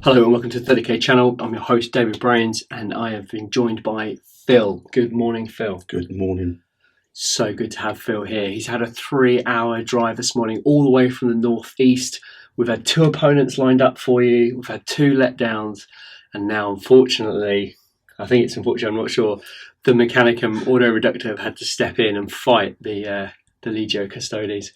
Hello and welcome to the 30k channel. I'm your host David Brains and I have been joined by Phil. Good morning, Phil. Good morning. So good to have Phil here. He's had a 3-hour drive this morning all the way from the northeast. We've had 2 opponents lined up for you. We've had 2 letdowns and now unfortunately, I think it's unfortunate, I'm not sure, the Mechanicum Ordo Reductor have had to step in and fight the Legio Custodes.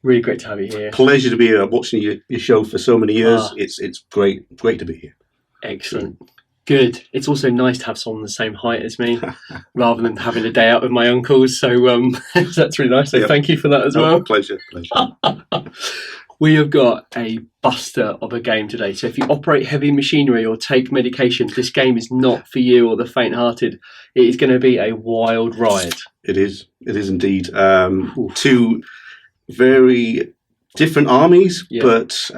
Really great to have you here. Pleasure to be here. I've watched your show for so many years. It's great to be here. Excellent. Good. It's also nice to have someone the same height as me, rather than having a day out with my uncles. So that's really nice. So yep. Thank you for that as well. Pleasure. We have got a buster of a game today. So if you operate heavy machinery or take medication, this game is not for you or the faint-hearted. It is going to be a wild ride. It is. It is indeed. 2 very different armies, yeah. But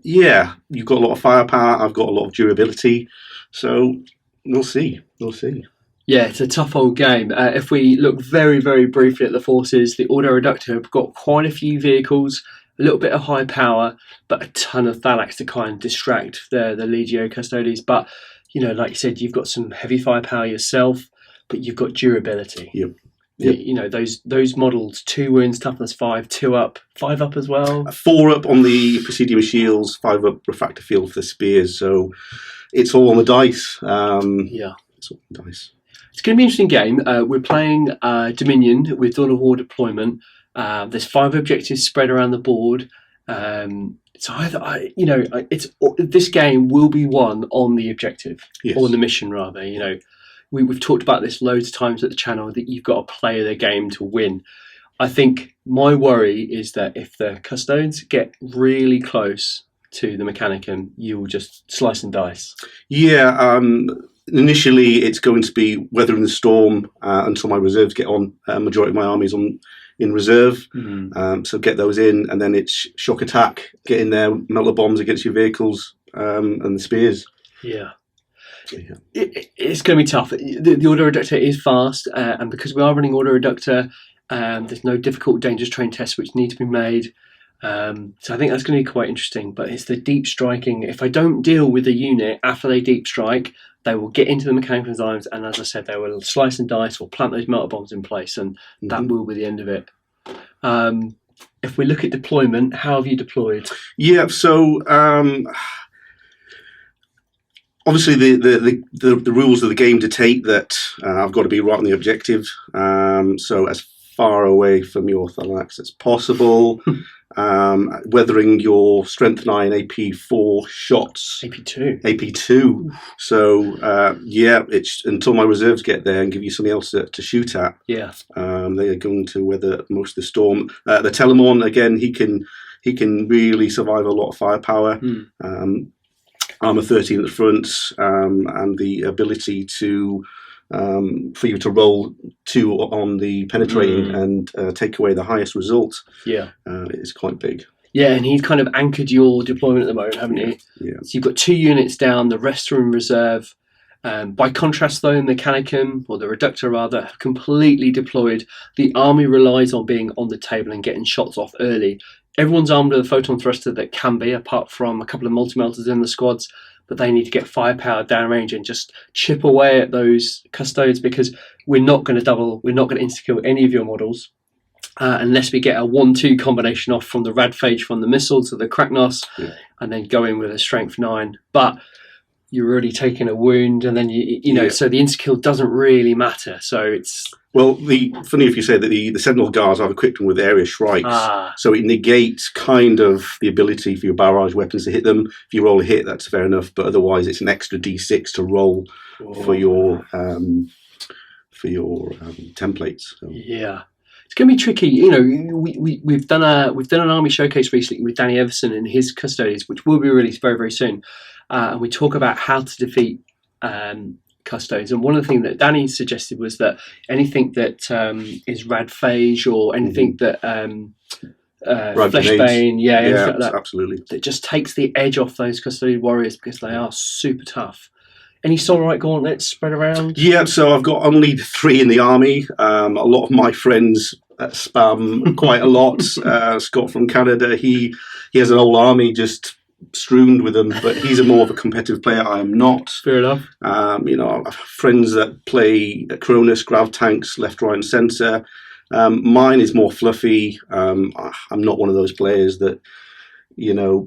yeah, you've got a lot of firepower. I've got a lot of durability. So we'll see. Yeah, it's a tough old game. If we look very, very briefly at the forces, the Ordo Reductor have got quite a few vehicles, a little bit of high power, but a ton of Thalax to kind of distract the Legio Custodes. But, you know, like you said, you've got some heavy firepower yourself, but you've got durability. Yep. You know, those models, 2 wounds, toughness 5, 2 up, 5 up as well. 4 up on the Presidium shields, 5 up refractor field for the spears. So it's all on the dice. Yeah. It's all on the dice. It's going to be an interesting game. We're playing Dominion with Dawn of War deployment. There's 5 objectives spread around the board. So this game will be won on the objective, yes. Or on the mission rather. You know, we've talked about this loads of times at the channel that you've got to play the game to win. I think my worry is that if the Custodes get really close to the Mechanicum, you will just slice and dice. Yeah. Initially, it's going to be weathering the storm until my reserves get on. Majority of my army's in reserve, so get those in, and then it's shock attack, get in there, melt the bombs against your vehicles and the spears. Yeah. It's going to be tough. The Ordo Reductor is fast, and because we are running Ordo Reductor, there's no difficult dangerous terrain tests which need to be made. So I think that's going to be quite interesting. But it's the deep striking. If I don't deal with the unit after they deep strike, they will get into the Mechanicum's arms, and as I said, they will slice and dice or plant those melter bombs in place, and that will be the end of it. If we look at deployment, how have you deployed? Yeah, so obviously the rules of the game dictate that I've got to be right on the objective. So as far away from your Thalax as possible. Weathering your Strength 9 AP4 shots. AP2. So yeah, it's until my reserves get there and give you something else to shoot at. Yeah. They are going to weather most of the storm. The Telemon, again, he can really survive a lot of firepower. Armor 13 at the front, and the ability to for you to roll 2 on the penetrating and take away the highest result. Yeah, is quite big. Yeah, and he's kind of anchored your deployment at the moment, haven't you? Yeah. So you've got 2 units down, the rest are in reserve. By contrast, though, Mechanicum, or the Reductor rather, have completely deployed. The army relies on being on the table and getting shots off early. Everyone's armed with a photon thruster that can be, apart from a couple of multi-melters in the squads, but they need to get firepower downrange and just chip away at those Custodes, because we're not going to insta-kill any of your models unless we get a 1-2 combination off from the Radphage from the missile to the Kraknos, and then go in with a Strength 9. But you're already taking a wound, and then you know, so the insta-kill doesn't really matter. So it's... Well, funny if you say that the Sentinel Guards I've equipped them with area strikes, so it negates kind of the ability for your barrage weapons to hit them. If you roll a hit, that's fair enough, but otherwise it's an extra D6 to roll for your templates. So. Yeah, it's going to be tricky. You know, we've done an army showcase recently with Danny Everson and his Custodes, which will be released very, very soon, and we talk about how to defeat Custodes, and one of the things that Danny suggested was that anything that is Radphage or anything that Fleshbane, like that, absolutely, that just takes the edge off those Custodian warriors, because they are super tough. Any Solarite gauntlets spread around? Yeah, so I've got only 3 in the army. A lot of my friends spam quite a lot. Scott from Canada, he has an old army just strewn with them, but he's a more of a competitive player. I am not. Fair enough. I have friends that play Cronus, Grav tanks, left, right, and centre. Mine is more fluffy. I'm not one of those players that,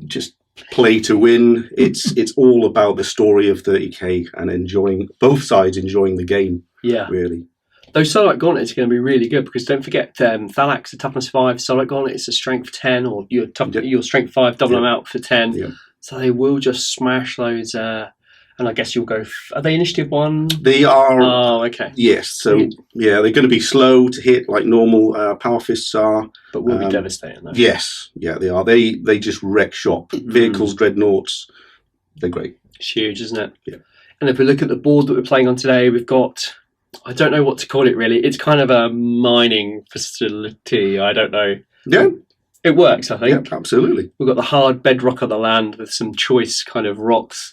just play to win. It's all about the story of 30k and enjoying both sides, enjoying the game. Yeah, really. Those Solarite Gauntlets are going to be really good because don't forget, Thalax, a toughness 5, Solarite Gauntlet is a strength 10, or your strength 5, double them out for 10. Yeah. So they will just smash those. And I guess you'll go. Are they initiative 1? They are. Oh, okay. Yes. So they're going to be slow to hit like normal Power Fists are. But will be devastating though. Yes. Yeah, they are. They just wreck shop. Vehicles, dreadnoughts. They're great. It's huge, isn't it? Yeah. And if we look at the board that we're playing on today, we've got. I don't know what to call it really. It's kind of a mining facility. I don't know. Yeah. It works, I think. Yeah, absolutely. We've got the hard bedrock of the land with some choice kind of rocks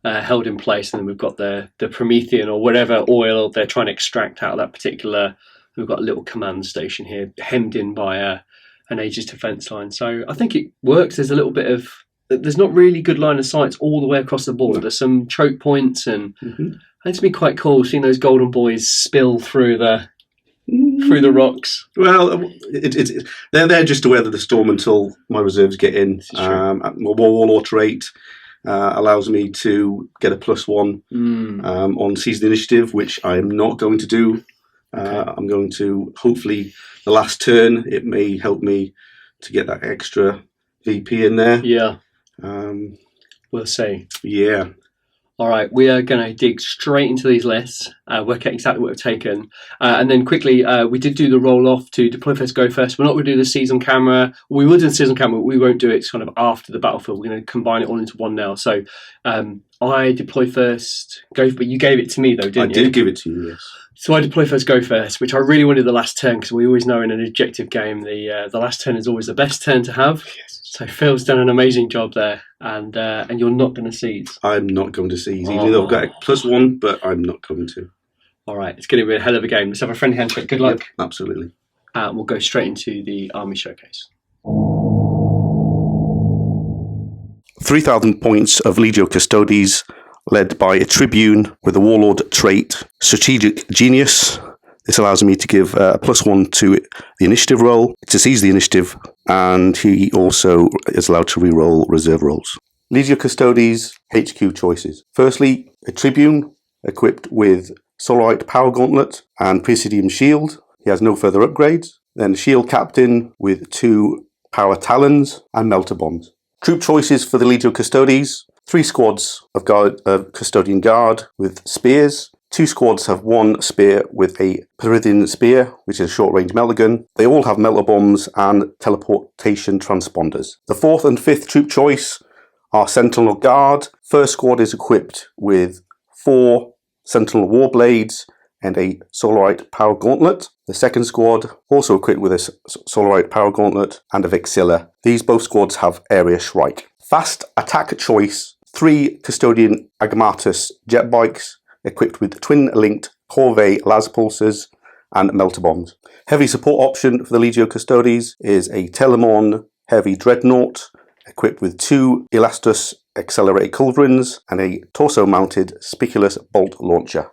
held in place, and then we've got the Promethean or whatever oil they're trying to extract out of that particular. We've got a little command station here, hemmed in by an Aegis defense line. So I think it works. There's a little bit of. There's not really good line of sights all the way across the board. No. There's some choke points, and I think it's been quite cool seeing those golden boys spill through the rocks. Well, they're there just to weather the storm until my reserves get in. My Warlord trait allows me to get a +1 on season initiative, which I am not going to do. Okay. I'm going to, hopefully, the last turn, it may help me to get that extra VP in there. Yeah. We'll see. Yeah. All right, we are going to dig straight into these lists, work out exactly what we've taken. And then quickly, we did do the roll-off to deploy first, go first. We're not going to do the season camera. We will do the season camera, but we won't do it kind of after the battlefield. We're going to combine it all into one now. So I deploy first, go, but you gave it to me, though, didn't you? I did give it to you, yes. So I deploy first, go first, which I really wanted the last turn, because we always know in an objective game, the last turn is always the best turn to have. Yes. So Phil's done an amazing job there, and you're not going to seize. I'm not going to seize, even though I've got a +1, but I'm not going to. All right, it's going to be a hell of a game. Let's have a friendly handshake. Good luck. Yep, absolutely. We'll go straight into the army showcase. 3,000 points of Legio Custodes, led by a Tribune with a Warlord trait, Strategic Genius. This allows me to give a +1 to the initiative roll, to seize the initiative, and he also is allowed to reroll reserve rolls. Legio Custodes HQ choices. Firstly, a Tribune equipped with Solarite Power Gauntlet and Presidium Shield. He has no further upgrades. Then Shield Captain with 2 Power Talons and Melter Bombs. Troop choices for the Legio Custodes. 3 squads of Custodian Guard with spears. 2 squads have 1 spear with a Perithian Spear, which is a short-range melter gun. They all have melter bombs and teleportation transponders. The 4th and 5th troop choice are Sentinel Guard. First squad is equipped with 4 Sentinel Warblades and a Solarite Power Gauntlet. The second squad, also equipped with a Solarite Power Gauntlet and a Vexilla. These both squads have Area Shrike. Fast attack choice, 3 Custodian Agmatus jet bikes, equipped with twin-linked Corvée las pulsers and melter bombs. Heavy support option for the Legio Custodes is a Telemon heavy dreadnought, equipped with 2 Elastus accelerated culverins and a torso-mounted Spiculus bolt launcher.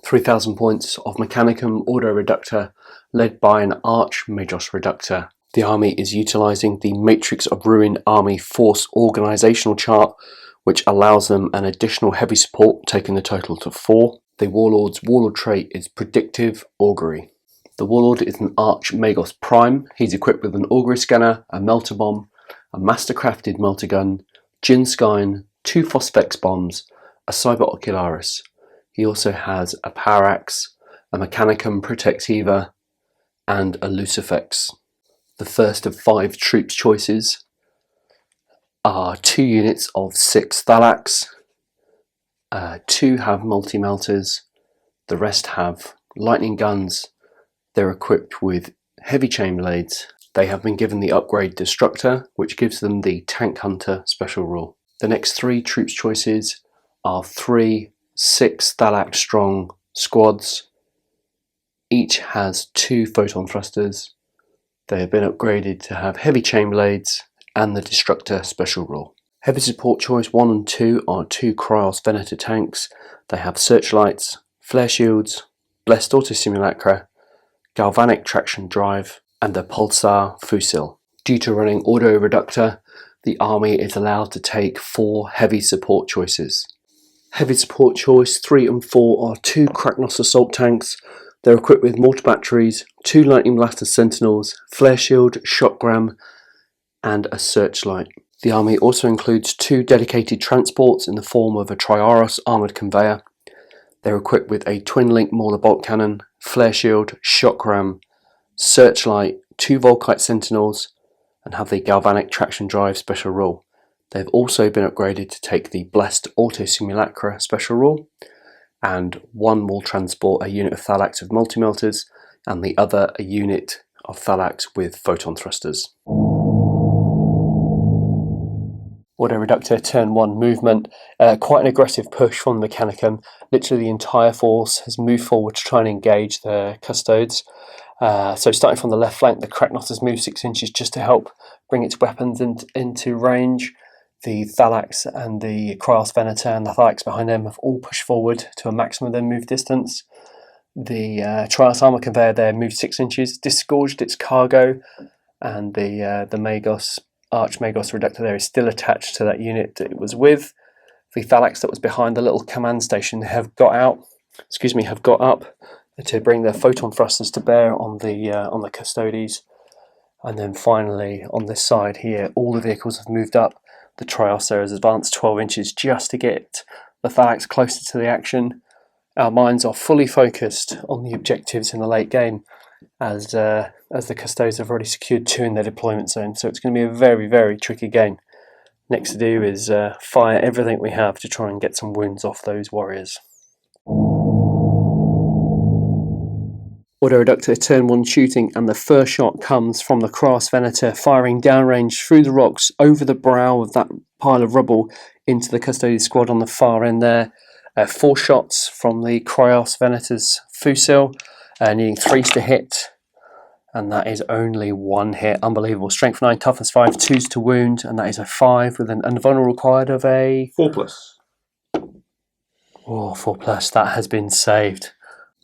3,000 points of Mechanicum Ordo Reductor, led by an Archmagos Reductor. The army is utilising the Matrix of Ruin Army Force Organisational chart, which allows them an additional heavy support, taking the total to 4. The Warlord's Warlord trait is Predictive Augury. The Warlord is an Archmagos Prime. He's equipped with an Augury Scanner, a Melter Bomb, a Mastercrafted Melter Gun, Jinskine, 2 Phosphex Bombs, a Cyber Ocularis. He also has a Power Axe, a Mechanicum Protectiva, and a Lucifex. The first of 5 troops choices are 2 units of 6 Thalax, 2 have multi-melters, the rest have lightning guns. They're equipped with heavy chain blades. They have been given the upgrade Destructor, which gives them the Tank Hunter special rule. The next 3 troops choices are 3 6 Thalax strong squads. Each has 2 photon thrusters, They have been upgraded to have heavy chain blades and the Destructor special rule. Heavy support choice 1 and 2 are 2 Cryos Venator tanks. They have searchlights, flare shields, blessed auto simulacra, galvanic traction drive, and a pulsar fusil. Due to running Ordo Reductor, the army is allowed to take 4 heavy support choices. Heavy support choice 3 and 4 are 2 Kragnos assault tanks. They're equipped with mortar batteries, 2 lightning blaster sentinels, flare shield, shotgram, and a searchlight. The army also includes 2 dedicated transports in the form of a Triaros armoured conveyor. They're equipped with a twin-link Mauler bolt cannon, flare shield, shotgram, searchlight, 2 Volkite sentinels, and have the galvanic traction drive special rule. They've also been upgraded to take the blessed auto simulacra special rule, and one will transport a unit of Thalax with multi-melters, and the other a unit of Thalax with photon thrusters. Ordo Reductor turn 1 movement, quite an aggressive push from the Mechanicum. Literally the entire force has moved forward to try and engage the Custodes. So starting from the left flank, the Kragnos has moved 6 inches just to help bring its weapons into range. The Thalax and the Cryos Venator and the Thalax behind them have all pushed forward to a maximum of their move distance. The Triaros armor conveyor there moved 6 inches, disgorged its cargo, and the Magos Arch-Magos Reductor there is still attached to that unit that it was with. The Thalax that was behind the little command station have got up to bring their photon thrusters to bear on the Custodes. And then finally, on this side here, all the vehicles have moved up. The Trios there has advanced 12 inches just to get the Thalax closer to the action. Our minds are fully focused on the objectives in the late game, as the Custodes have already secured 2 in their deployment zone, so it's going to be a very, very tricky game. Next to do is fire everything we have to try and get some wounds off those warriors. Ordo Reductor turn 1 shooting, and the first shot comes from the Cryos Venator, firing downrange through the rocks over the brow of that pile of rubble into the Custodes squad on the far end there. 4 shots from the Cryos Venator's fusil, needing 3s to hit, and that is only 1 hit. Unbelievable. Strength 9, toughness 5, 2s to wound, and that is a 5 with an invulnerable required of a 4+. Oh, 4+. That has been saved.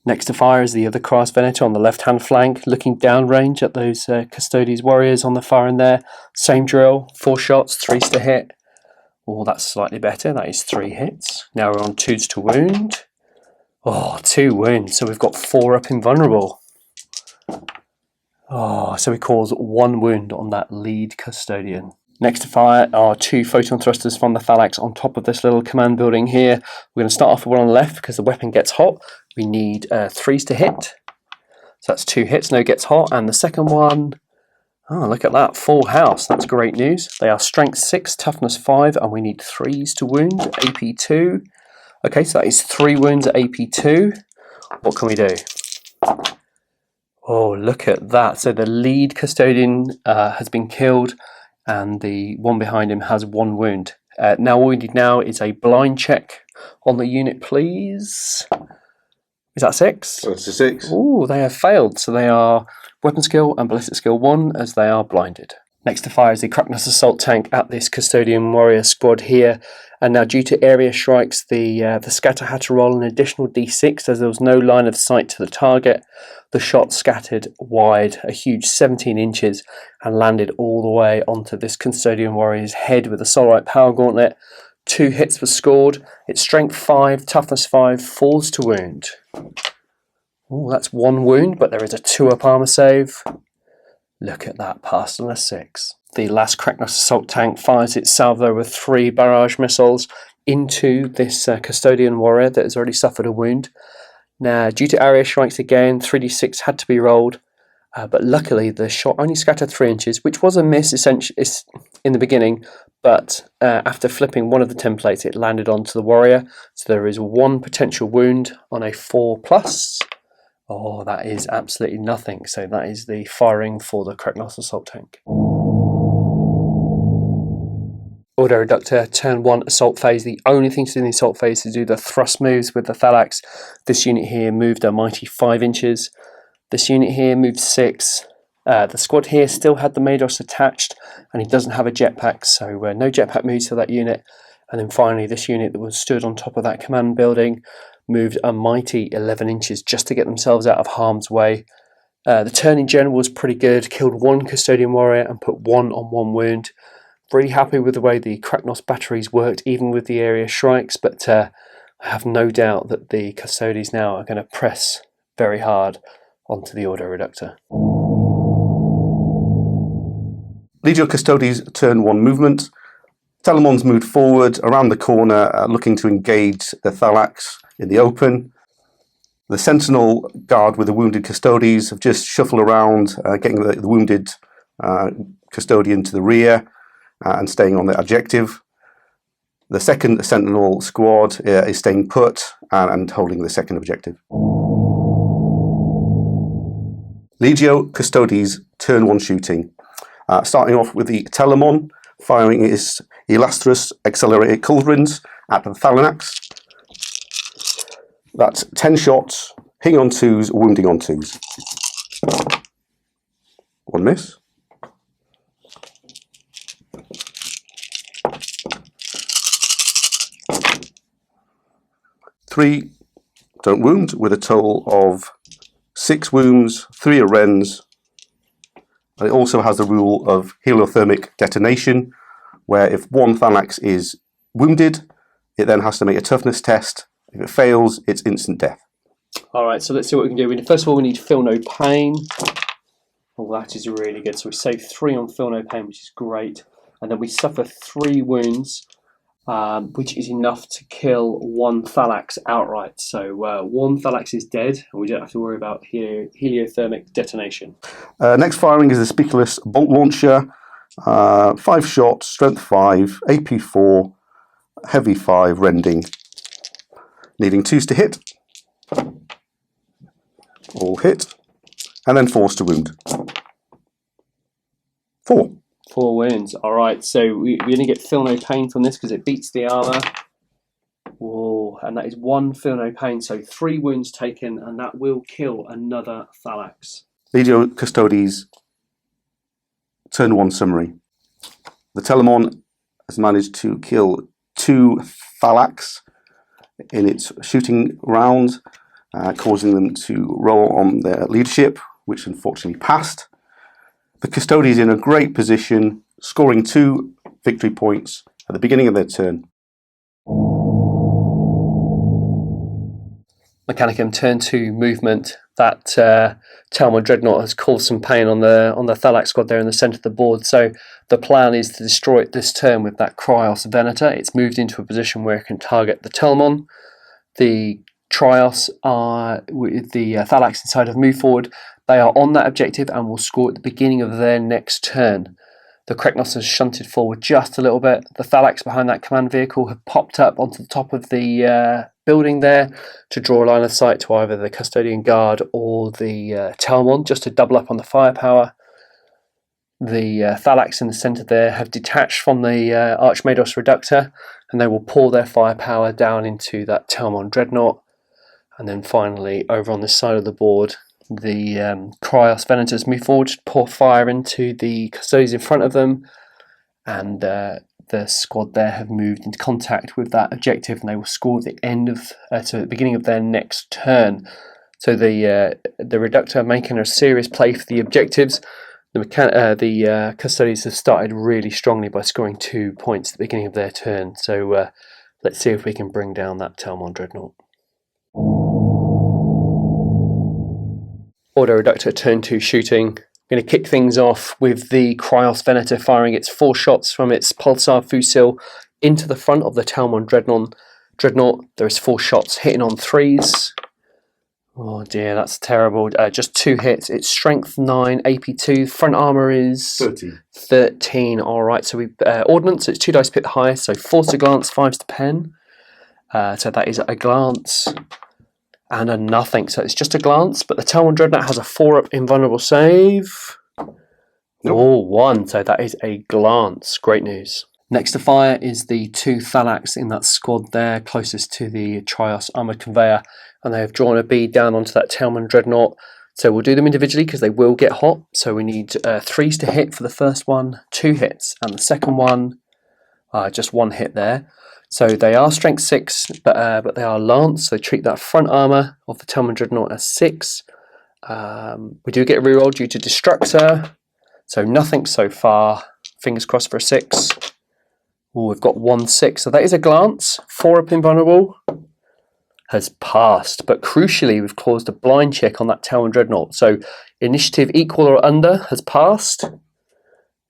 Next to fire is the other Cryos Venator on the left-hand flank, looking downrange at those Custodes warriors on the far end there. Same drill, 4 shots, 3s to hit. Oh, that's slightly better. That is 3 hits. Now we're on 2s to wound. Oh, 2 wounds. So we've got 4 up invulnerable. Oh, so we cause 1 wound on that lead Custodian. Next to fire are 2 photon thrusters from the Thalax on top of this little command building here. We're going to start off with one on the left because the weapon gets hot. We need 3s to hit. So that's 2 hits, no gets hot. And the second one, oh, look at that, full house. That's great news. They are strength 6, toughness 5, and we need 3s to wound, AP 2. Okay, so that is 3 wounds at AP 2. What can we do? Oh, look at that. So the lead Custodian has been killed, and the one behind him has 1 wound. Now all we need now is a blind check on the unit, please. Is that 6? That's a 6. Oh, they have failed. So they are weapon skill and ballistic skill 1, as they are blinded. Next to fire is the Kragnos assault tank at this Custodian warrior squad here. And now due to area strikes, the scatter had to roll an additional d6 as there was no line of sight to the target. The shot scattered wide, a huge 17 inches, and landed all the way onto this Custodian warrior's head with a Solarite power gauntlet. 2 hits were scored. It's strength 5, toughness 5, 4s to wound. Oh, that's 1 wound, but there is a 2-up armor save. Look at that, passed on a 6. The last Kragnos assault tank fires its salvo with 3 barrage missiles into this Custodian warrior that has already suffered a wound. Now, due to area strikes again, 3d6 had to be rolled, but luckily the shot only scattered 3 inches, which was a miss essentially in the beginning, but after flipping one of the templates, it landed onto the warrior. So there is 1 potential wound on a 4+. Oh, that is absolutely nothing. So that is the firing for the Kragnos assault tank. Ordo Reductor, turn 1 assault phase. The only thing to do in the assault phase is do the thrust moves with the Thalax. This unit here moved a mighty 5 inches. This unit here moved 6. The squad here still had the Mados attached, and he doesn't have a jetpack, so no jetpack moves for that unit. And then finally, this unit that was stood on top of that command building moved a mighty 11 inches just to get themselves out of harm's way. The turn in general was pretty good, killed one Custodian warrior and put 1 on 1 wound. Really happy with the way the Kraknos batteries worked, even with the area strikes, but I have no doubt that the Custodes now are going to press very hard onto the Ordo Reductor. Legio Custodes turn 1 movement. Telemons moved forward around the corner, looking to engage the Thalax in the open. The Sentinel Guard with the wounded Custodes have just shuffled around, getting the wounded Custodian to the rear and staying on the objective. The second Sentinel Squad is staying put and holding the second objective. Legio Custodes turn 1 shooting. Starting off with the Telemon, firing his Elastrus accelerated culverins at the Thalanax. That's 10 shots, hitting on 2s, wounding on 2s. 1 miss. 3 don't wound, with a total of 6 wounds, 3 are rends. And it also has the rule of heliothermic detonation, where if one Thalax is wounded, it then has to make a toughness test. If it fails, it's instant death. Alright, so let's see what we can do. First of all, we need Feel No Pain. Oh, that is really good. So we save 3 on Feel No Pain, which is great. And then we suffer 3 wounds, which is enough to kill 1 Thalax outright. So 1 Thalax is dead, and we don't have to worry about heliothermic detonation. Next firing is the Speakerless Bolt Launcher. 5 shots, Strength 5, AP 4, Heavy 5, Rending. Needing 2s to hit. All hit. And then 4s to wound. 4. 4 wounds. Alright, so we only get Feel No Pain from this because it beats the armour. Whoa, and that is 1 Feel No Pain, so 3 wounds taken, and that will kill another Thalax. Legio Custodes turn 1 summary. The Telemon has managed to kill 2 Thalax in its shooting round, causing them to roll on their leadership, which unfortunately passed. The Custodes in a great position, scoring 2 victory points at the beginning of their turn. Mechanicum turn 2 movement. That Talmud Dreadnought has caused some pain on the Thalax squad there in the centre of the board. So the plan is to destroy it this turn with that Cryos Venator. It's moved into a position where it can target the Telmon. The Trios are with the Thalax inside have moved forward. They are on that objective and will score at the beginning of their next turn. The Kreknos has shunted forward just a little bit. The Thalax behind that command vehicle have popped up onto the top of the building there to draw a line of sight to either the Custodian Guard or the Telmon, just to double up on the firepower. The Thalax in the centre there have detached from the Archmados Reductor, and they will pour their firepower down into that Telmon Dreadnought. And then finally, over on this side of the board, the Cryos Venators move forward to pour fire into the Custodes in front of them, and the squad there have moved into contact with that objective, and they will score at the end of to the beginning of their next turn. So the Reductor making a serious play for the objectives. The Custodes have started really strongly by scoring 2 points at the beginning of their turn. So let's see if we can bring down that Telmon Dreadnought. Ordo Reductor turn 2 shooting. I'm going to kick things off with the Cryos Venator firing its 4 shots from its Pulsar Fusil into the front of the Telmon Dreadnought. There's 4 shots hitting on 3s. Oh dear, that's terrible. Just 2 hits. It's Strength 9, AP 2. Front armour is 13. Alright, so we Ordnance, it's 2 dice pit the highest, so 4s to glance, 5s to pen. So that is a glance and a nothing. So it's just a glance, but the Telmon Dreadnought has a 4-up invulnerable save. Nope. Oh, 1. So that is a glance. Great news. Next to fire is the 2 Thalax in that squad there, closest to the Trios armoured conveyor, and they have drawn a bead down onto that Telmon Dreadnought So we'll do them individually because they will get hot. So we need 3s to hit for the first one, 2 hits, and the second one, just 1 hit there. So they are strength 6, but they are lance. So treat that front armour of the Talman Dreadnought as 6. We do get a reroll due to Destructor. So nothing so far. Fingers crossed for a 6. Oh, we've got 1 6. So that is a glance. 4 up invulnerable. Has passed, but crucially we've caused a blind check on that Talman Dreadnought. So initiative equal or under has passed.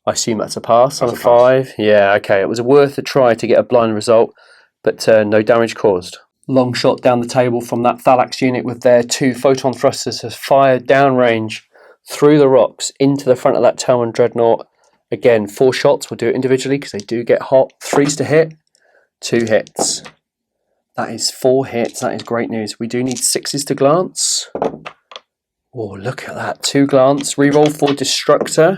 I assume that's a pass on a 5. Yeah, okay. It was worth a try to get a blind result, but no damage caused. Long shot down the table from that Thalax unit with their 2 photon thrusters has fired downrange through the rocks into the front of that Talman Dreadnought. Again, 4 shots. We'll do it individually because they do get hot. 3s to hit, 2 hits. That is 4 hits. That is great news. We do need 6s to glance. Oh, look at that. 2 glance. Reroll for Destructor.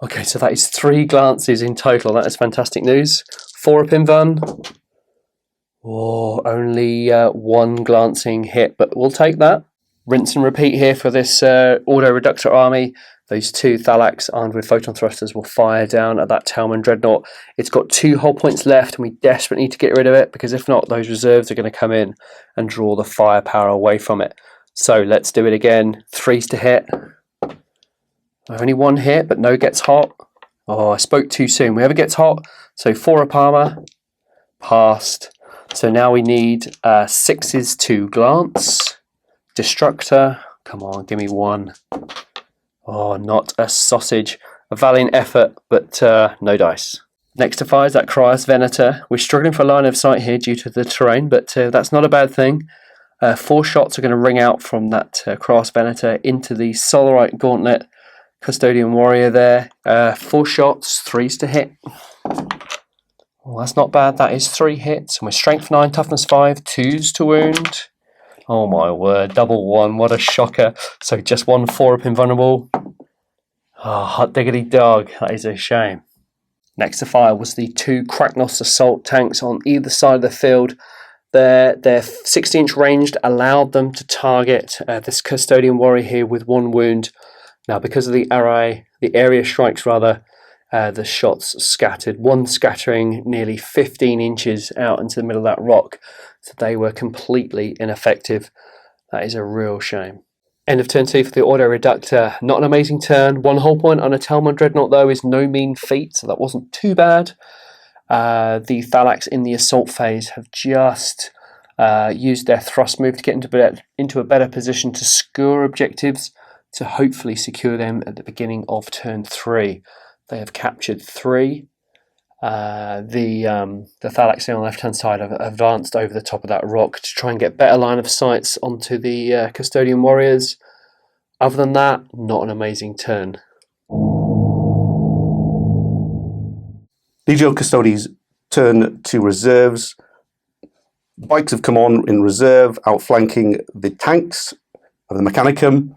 Okay, so that is 3 glances in total. That is fantastic news. 4 up invuln. Oh, only 1 glancing hit, but we'll take that. Rinse and repeat here for this Ordo Reductor army. Those 2 Thalax armed with photon thrusters will fire down at that Talman Dreadnought. It's got 2 hull points left and we desperately need to get rid of it because if not, those reserves are going to come in and draw the firepower away from it. So let's do it again. 3s to hit. Only 1 hit, but no gets hot. Oh, I spoke too soon. Whoever gets hot. So 4 up armor. Passed. So now we need 6s to glance. Destructor. Come on, give me 1. Oh, not a sausage. A valiant effort, but no dice. Next to fire is that Cryos Venator. We're struggling for line of sight here due to the terrain, but that's not a bad thing. 4 shots are going to ring out from that Cryos Venator into the Solarite Gauntlet Custodian Warrior there. 4 shots, 3s to hit. Well, that's not bad. That is 3 hits. And we're strength 9, toughness 5, 2s to wound. Oh my word, double 1, what a shocker. So just 1 4 up invulnerable. Oh, hot diggity dog, that is a shame. Next to fire was the 2 Kraknos assault tanks on either side of the field. Their 60-inch ranged allowed them to target this Custodian Warrior here with 1 wound. Now because of the area strikes rather, the shots scattered. 1 scattering nearly 15 inches out into the middle of that rock. So they were completely ineffective. That is a real shame. End of turn 2 for the Ordo Reductor. Not an amazing turn. 1 hull point on a Talman Dreadnought though is no mean feat, so that wasn't too bad. The Thalax in the assault phase have just used their thrust move to get into a better position to score objectives to hopefully secure them at the beginning of turn 3. They have captured 3. The Thalax on the left hand side have advanced over the top of that rock to try and get better line of sights onto the Custodian Warriors. Other than that, not an amazing turn. Legio Custodes turn to reserves. Bikes have come on in reserve, outflanking the tanks of the Mechanicum.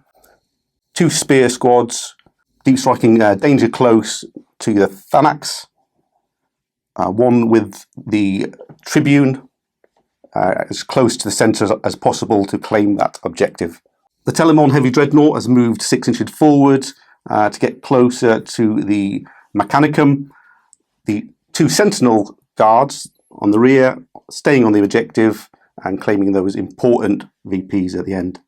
2 spear squads, deep striking danger close to the Thanax. 1 with the Tribune as close to the centre as possible to claim that objective. The Telemon Heavy Dreadnought has moved 6 inches forward to get closer to the Mechanicum. The 2 Sentinel Guards on the rear staying on the objective and claiming those important VPs at the end.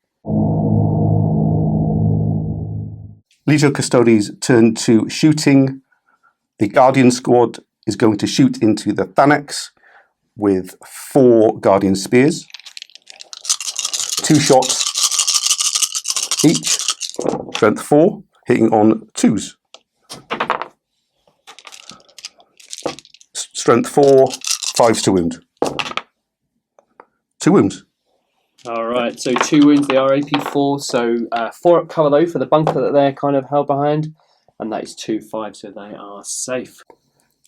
Legio Custodes turn to shooting. The Guardian Squad is going to shoot into the Thanax with 4 Guardian Spears. 2 shots each, strength 4, hitting on 2s. Strength 4, 5s to wound. 2 wounds. Alright, so 2 wounds, they are AP4, so 4 up cover though for the bunker that they're kind of held behind, and that is 2-5, so they are safe.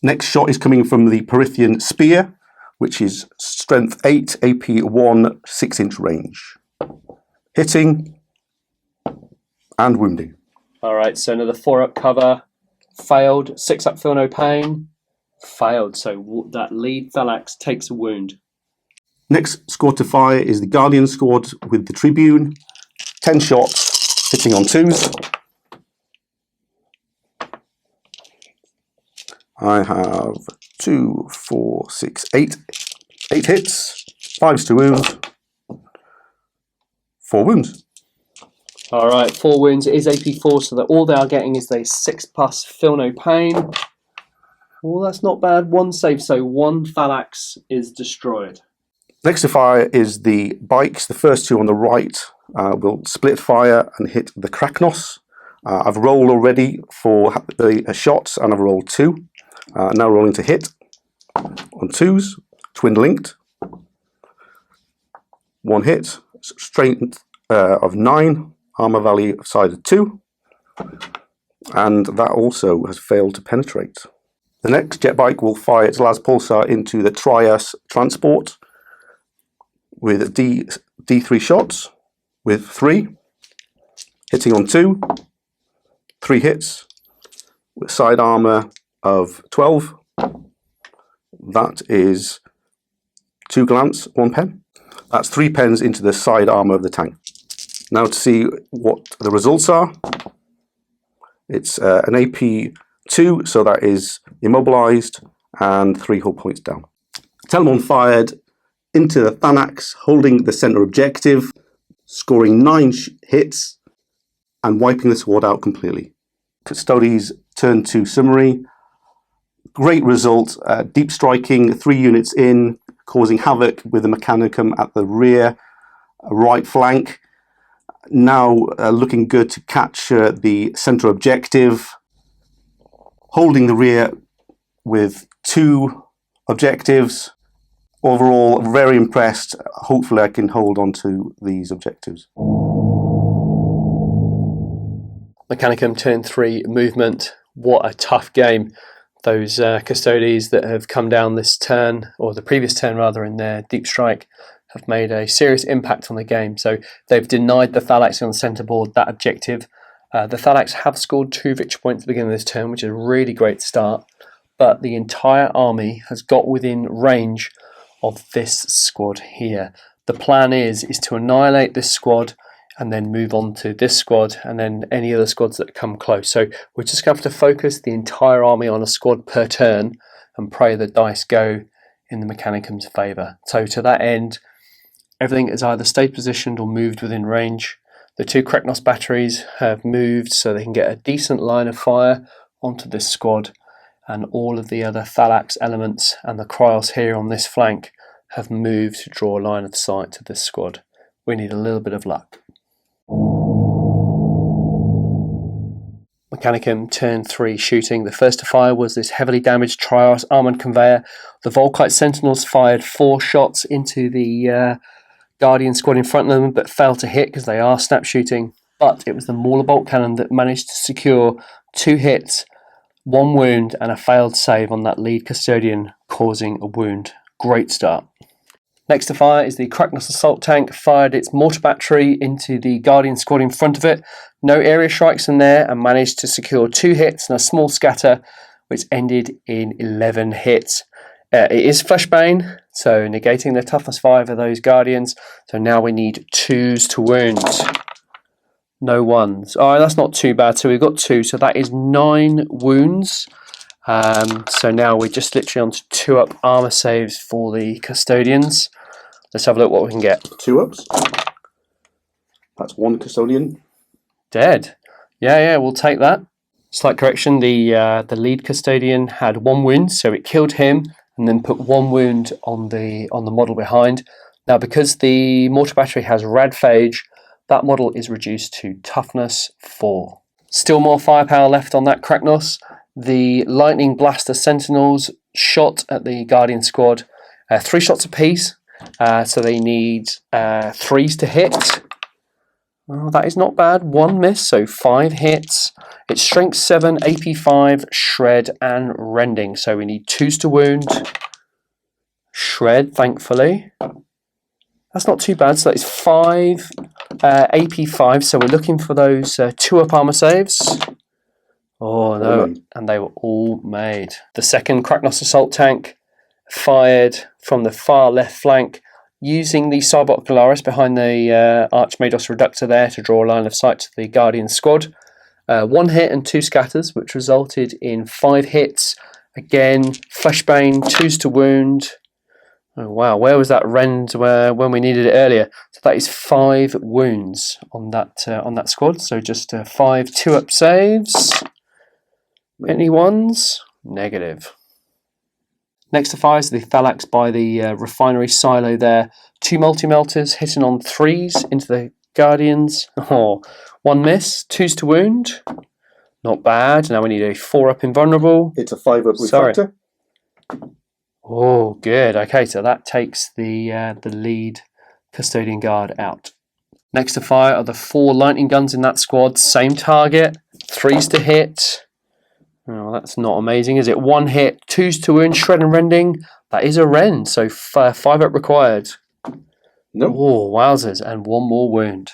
Next shot is coming from the Perithian Spear, which is strength 8, AP1, 6-inch range. Hitting and wounding. Alright, so another 4 up cover, failed, 6 up feel no pain, failed, so that lead Thalax takes a wound. Next squad to fire is the Guardian Squad with the Tribune. 10 shots, hitting on 2s. I have 2, 4, 6, 8. 8 hits, 5s to wounds, 4 wounds. All right, 4 wounds. It is AP4, so that all they are getting is a 6+, feel no pain. Oh, that's not bad. 1 save, so 1 phalanx is destroyed. Next to fire is the bikes. The first 2 on the right will split fire and hit the Krachnos. I've rolled already for the shots, and I've rolled 2. Now rolling to hit on 2s, twin linked. 1 hit, strength of 9, armor value of size of 2, and that also has failed to penetrate. The next jet bike will fire its las pulsar into the Trias transport with D3 shots, with 3, hitting on 2, 3 hits, with side armor of 12. That is 2 glance, 1 pen. That's 3 pens into the side armor of the tank. Now to see what the results are. It's an AP2, so that is immobilized and 3 hull points down. Telemon fired into the Thanax, holding the center objective, scoring 9 hits and wiping the sword out completely. Custodes turn to summary. Great result, deep striking, 3 units in, causing havoc with the Mechanicum at the rear right flank. Now looking good to capture the center objective, holding the rear with 2 objectives. Overall, very impressed. Hopefully I can hold on to these objectives. Mechanicum turn 3 movement. What a tough game. Those Custodes that have come down this turn, or the previous turn rather, in their deep strike, have made a serious impact on the game. So they've denied the Phalanx on the centre board that objective. The Phalanx have scored 2 victory points at the beginning of this turn, which is a really great start. But the entire army has got within range of this squad here. The plan is to annihilate this squad and then move on to this squad and then any other squads that come close. So we're just going to have to focus the entire army on a squad per turn and pray the dice go in the Mechanicum's favour. So to that end, everything is either stayed positioned or moved within range. The 2 Krachnos batteries have moved so they can get a decent line of fire onto this squad, and all of the other Phalanx elements and the Cryos here on this flank have moved to draw a line of sight to this squad. We need a little bit of luck. Mechanicum turn 3 shooting. The first to fire was this heavily damaged Trios armoured conveyor. The Volkite Sentinels fired 4 shots into the Guardian squad in front of them, but failed to hit because they are snap shooting. But it was the Mauler bolt cannon that managed to secure 2 hits, 1 wound, and a failed save on that lead custodian, causing a wound. Great start. Next to fire is the Krachnos assault tank. Fired its mortar battery into the Guardian squad in front of it. No area strikes in there, and managed to secure 2 hits and a small scatter, which ended in 11 hits. It is flashbane, so negating the toughness 5 of those Guardians. So now we need 2s to wound. No 1s. Oh, that's not too bad. So we've got 2, so that is 9 wounds. So now we're just literally on to 2-up armor saves for the Custodians. Let's have a look what we can get. 2-ups. That's 1 custodian. Dead. Yeah, we'll take that. Slight correction, the lead Custodian had 1 wound, so it killed him and then put 1 wound on the model behind. Now because the mortar battery has radphage, that model is reduced to toughness 4. Still more firepower left on that Krachnos. The Lightning Blaster Sentinels shot at the Guardian squad, 3 shots apiece, so they need 3s to hit. Oh, that is not bad. 1 miss, so 5 hits. It's strength 7, AP 5, shred, and rending. So we need 2s to wound. Shred, thankfully. That's not too bad. So that is 5 AP 5. So we're looking for those 2-up armor saves. Oh no, and they were all made. The second Krachnos assault tank fired from the far left flank. using the Cybot Polaris behind the Archmados Reductor there to draw a line of sight to the Guardian squad. 1 hit and 2 scatters, which resulted in 5 hits. Again, Fleshbane, 2s to wound. Oh wow, where was that rend when we needed it earlier? So that is 5 wounds on that squad. So just 5 2-up saves. Any ones? Negative. Next to fire is the Thalax by the refinery silo there. 2 multi-melters hitting on 3s into the Guardians. Oh, 1 miss, 2s to wound. Not bad. Now we need a 4-up invulnerable. It's a 5-up refractor. Oh, good. Okay, so that takes the lead Custodian Guard out. Next to fire are the 4 lightning guns in that squad. Same target. 3s to hit. Oh, that's not amazing, is it? 1 hit, 2s to wound, shred and rending. That is a rend, so 5-up required. No. Oh, wowzers, and 1 more wound.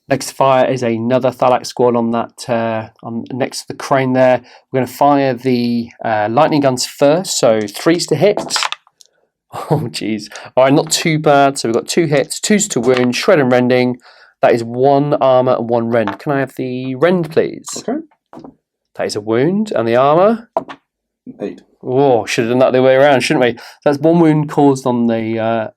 Next to fire is another Thalax squad on that next to the crane there. We're going to fire the lightning guns first, so 3s to hit. Oh, geez. All right, not too bad. So we've got 2 hits, 2s to wound, shred and rending. That is 1 armor and 1 rend. Can I have the rend, please? Okay. That is a wound, and the armor? 8. Oh, should have done that the other way around, shouldn't we? That's 1 wound caused on the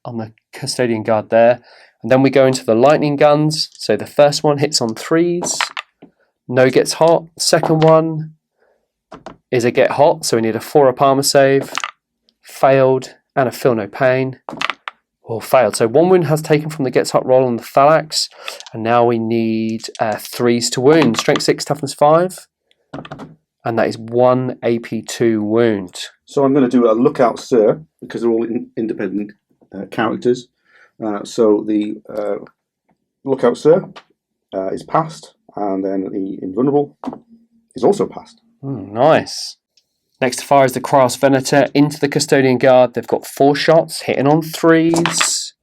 Custodian Guard there. And then we go into the lightning guns. So the first one hits on 3s. No gets hot. Second one is a get hot. So we need a 4-up armor save. Failed. And a feel no pain. Or failed. So 1 wound has taken from the gets hot roll on the Thalax. And now we need 3s to wound. Strength 6, toughness 5. And that is 1 AP2 wound. So I'm going to do a lookout, sir, because they're all independent characters. So the lookout, sir, is passed, and then the invulnerable is also passed. Nice. Next to fire is the Kryos Venator into the Custodian Guard. They've got 4 shots, hitting on 3s.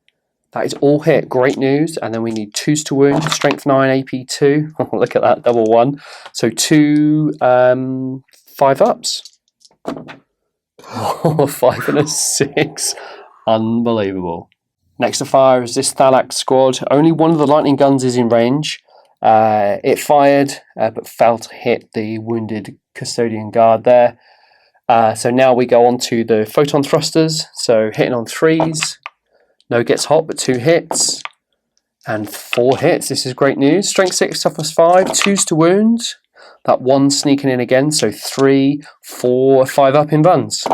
That is all hit. Great news. And then we need 2s to wound, strength 9, AP2. Oh, look at that, double 1. So 2 5-ups. Oh, 5 and a 6. Unbelievable. Next to fire is this Thalax squad. Only one of the lightning guns is in range. It fired, but failed to hit the wounded Custodian Guard there. So now we go on to the photon thrusters. So hitting on 3s. No gets hot, but 2 hits. And 4 hits. This is great news. Strength 6, toughness 5. 2s to wound. That 1 sneaking in again. So 3, 4, 5-up in buns.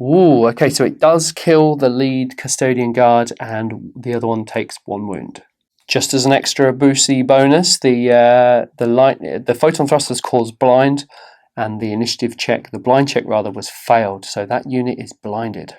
Ooh, okay, so it does kill the lead Custodian Guard, and the other one takes 1 wound. Just as an extra boosty bonus, the photon thrusters cause blind, and the initiative check, the blind check rather, was failed, so that unit is blinded.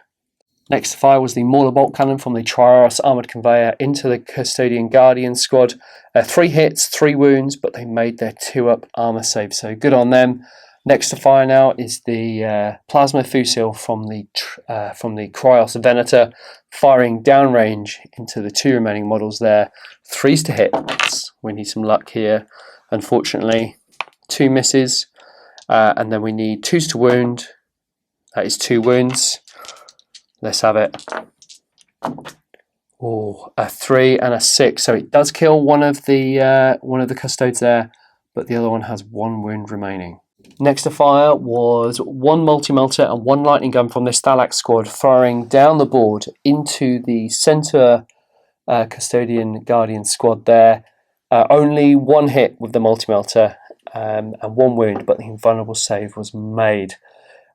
Next to fire was the Mauler Bolt Cannon from the Triaros Armoured Conveyor into the Custodian Guardian squad. 3 hits, 3 wounds, but they made their 2-up armour save, so good on them. Next to fire now is the Plasma Fusil from the Kryos Venator, firing downrange into the 2 remaining models there. 3s to hit. We need some luck here. Unfortunately, 2 misses. And then we need 2s to wound. That is 2 wounds. Let's have it. Oh, a 3 and a 6. So it does kill one of the Custodes there, but the other one has 1 wound remaining. Next to fire was 1 multi-melter and 1 lightning gun from this Thalax squad, firing down the board into the centre Custodian Guardian squad there. Only 1 hit with the multi-melter and 1 wound, but the invulnerable save was made.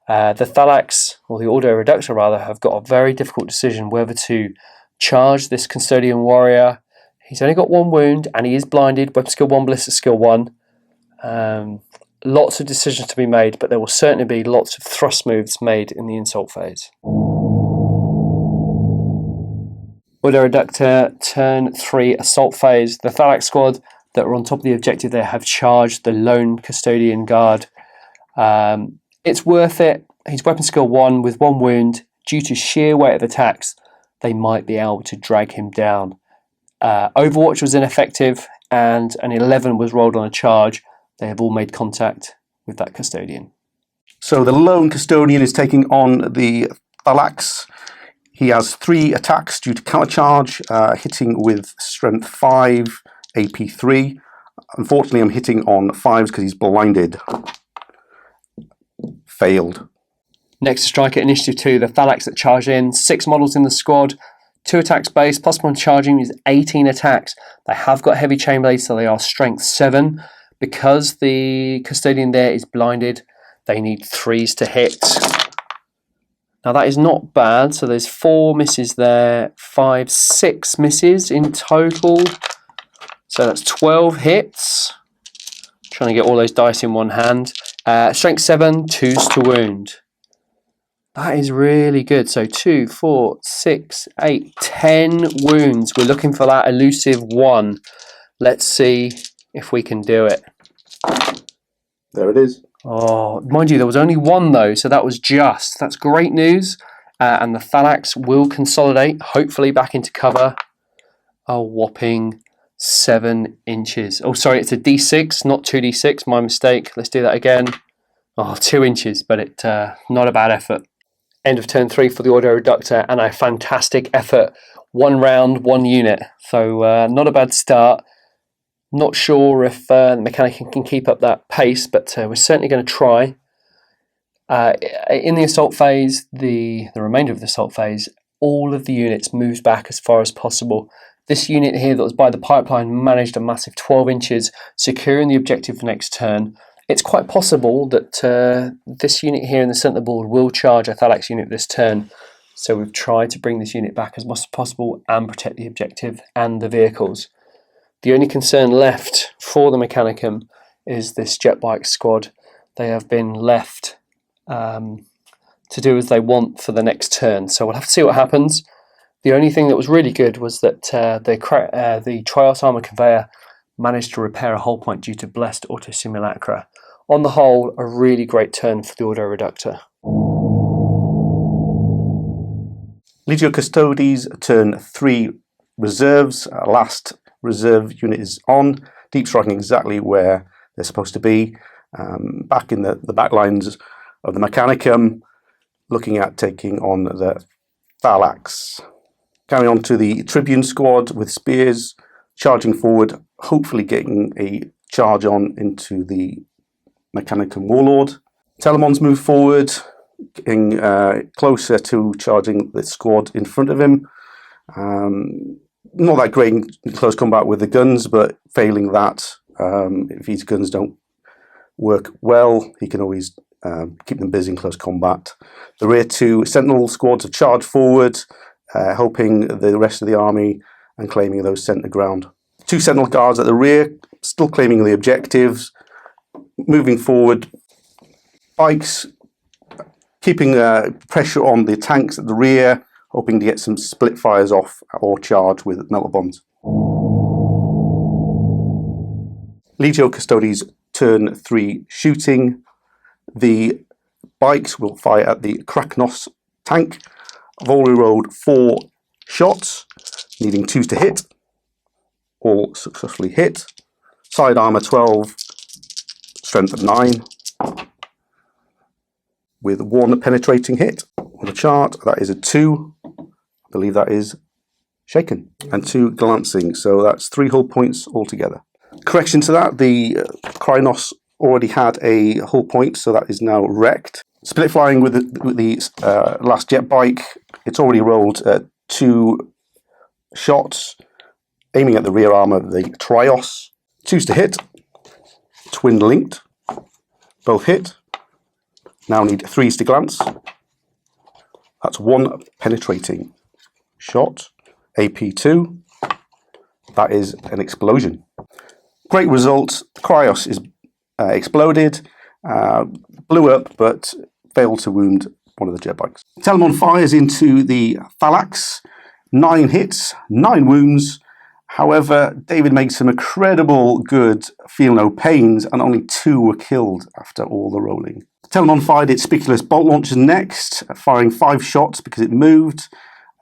The Thalax, or the Ordo Reductor rather, have got a very difficult decision whether to charge this Custodian warrior. He's only got 1 wound and he is blinded, weapon skill 1, ballistic skill 1. Lots of decisions to be made, but there will certainly be lots of thrust moves made in the insult phase. Ordo Reductor, turn 3 assault phase. The Thalax squad that are on top of the objective there have charged the lone Custodian Guard. It's worth it. He's weapon skill 1 with 1 wound. Due to sheer weight of attacks, they might be able to drag him down. Overwatch was ineffective, and an 11 was rolled on a charge. They have all made contact with that Custodian. So the lone Custodian is taking on the Thalax He has 3 attacks due to countercharge, hitting with strength 5, AP 3. Unfortunately, I'm hitting on 5s because he's blinded. Failed. Next to Striker, Initiative 2, the Thalax that charge in. 6 models in the squad, 2 attacks base, plus 1 charging is 18 attacks. They have got heavy chain blades, so they are strength 7. Because the Custodian there is blinded, they need 3s to hit. Now that is not bad, so there's 4 misses there, 5, 6 misses in total. So that's 12 hits. Trying to get all those dice in one hand. Strength 7, 2s to wound. That is really good. So 2, 4, 6, 8, 10 wounds. We're looking for that elusive 1. Let's see if we can do it. There it is. Oh, mind you, there was only 1 though, so that's great news. And the Thalax will consolidate, hopefully back into cover. A whopping 7 inches. Oh, sorry, it's a D6, not 2D6. My mistake. Let's do that again. Oh, 2 inches, but not a bad effort. End of turn 3 for the Ordo Reductor, and a fantastic effort. 1 round, 1 unit. So not a bad start. Not sure if the mechanic can keep up that pace, but we're certainly going to try. In the assault phase, the remainder of the assault phase, all of the units moves back as far as possible. This unit here that was by the pipeline managed a massive 12 inches, securing the objective for next turn. It's quite possible that this unit here in the centre board will charge a Thalax unit this turn. So we've tried to bring this unit back as much as possible and protect the objective and the vehicles. The only concern left for the Mechanicum is this jet bike squad. They have been left to do as they want for the next turn. So we'll have to see what happens. The only thing that was really good was that the Trios Armour Conveyor managed to repair a hull point due to blessed auto simulacra. On the whole, a really great turn for the Ordo Reductor. Legio Custodes, turn 3 reserves. Last reserve unit is on. Deep striking exactly where they're supposed to be. Back in the back lines of the Mechanicum, looking at taking on the Thalax. Carrying on to the Tribune squad with spears, charging forward, hopefully getting a charge on into the Mechanicum Warlord. Telemons move forward, getting closer to charging the squad in front of him. Not that great in close combat with the guns, but failing that, if his guns don't work well, he can always keep them busy in close combat. The rear 2 Sentinel squads have charged forward, helping the rest of the army and claiming those centre ground. 2 Sentinel guards at the rear, still claiming the objectives, moving forward. Bikes keeping pressure on the tanks at the rear, hoping to get some split fires off or charge with melter bombs. Legio Custodes turn 3 shooting. The bikes will fire at the Kraknos tank. I've already rolled 4 shots, needing 2s to hit. All successfully hit. Side armour 12, strength of 9, with 1 penetrating hit. On the chart, that is a 2. I believe that is shaken. And 2 glancing, so that's 3 hull points altogether. Correction to that, the Krynos already had a hull point, so that is now wrecked. Split flying with the last jet bike, it's already rolled 2 shots, aiming at the rear armour of the Trios. 2s to hit, twin linked, both hit. Now need 3s to glance. That's 1 penetrating shot, AP2. That is an explosion. Great result. Kryos is exploded, blew up, but failed to wound one of the jet bikes. Telemon fires into the Thalax. 9 hits, 9 wounds. However, David made some incredible good feel no pains, and only 2 were killed after all the rolling. Telemon fired its Spiculous bolt launchers next, firing 5 shots because it moved.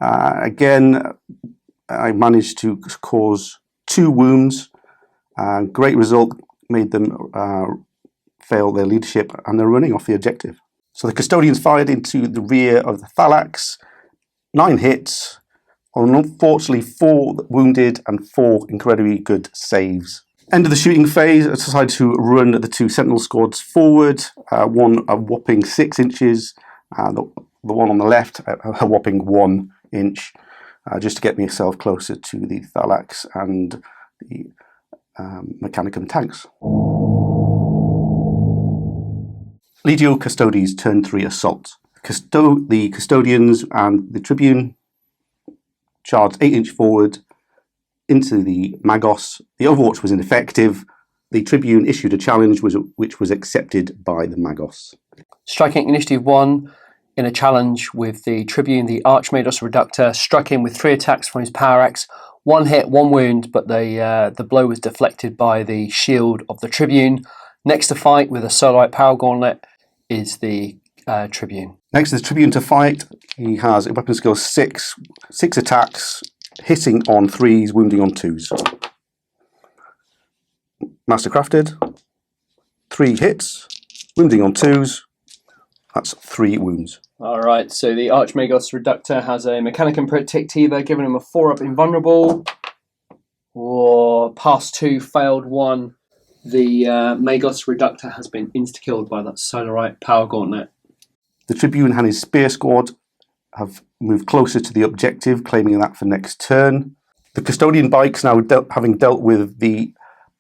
Again, I managed to cause 2 wounds. Great result, made them fail their leadership, and they're running off the objective. So the Custodians fired into the rear of the Thalax. 9 hits, unfortunately 4 wounded and 4 incredibly good saves. End of the shooting phase, I decided to run the 2 sentinel squads forward, one a whopping 6 inches, and the one on the left a whopping 1 inch, just to get myself closer to the Thalax and the Mechanicum tanks. Legio Custodes turn 3 assault. The Custodians and the Tribune charged 8 inch forward into the Magos. The overwatch was ineffective. The Tribune issued a challenge which was accepted by the Magos. Striking initiative 1 in a challenge with the Tribune, the Archmagos Reductor struck in with 3 attacks from his power axe. 1 hit, 1 wound, but the blow was deflected by the shield of the Tribune. Next to fight with a Solarite Power Gauntlet is the Tribune. Next is the Tribune to fight. He has a weapon skill 6 attacks, hitting on 3s, wounding on 2s. Mastercrafted, 3 hits, wounding on 2s. That's 3 wounds. Alright, so the Archmagos Reductor has a Mechanicum Protectiva, giving him a 4-up invulnerable. Or pass 2, failed 1. The Magos Reductor has been insta-killed by that Solarite Power Gauntlet. The Tribune and his Spear Squad have moved closer to the objective, claiming that for next turn. The Custodian bikes, now having dealt with the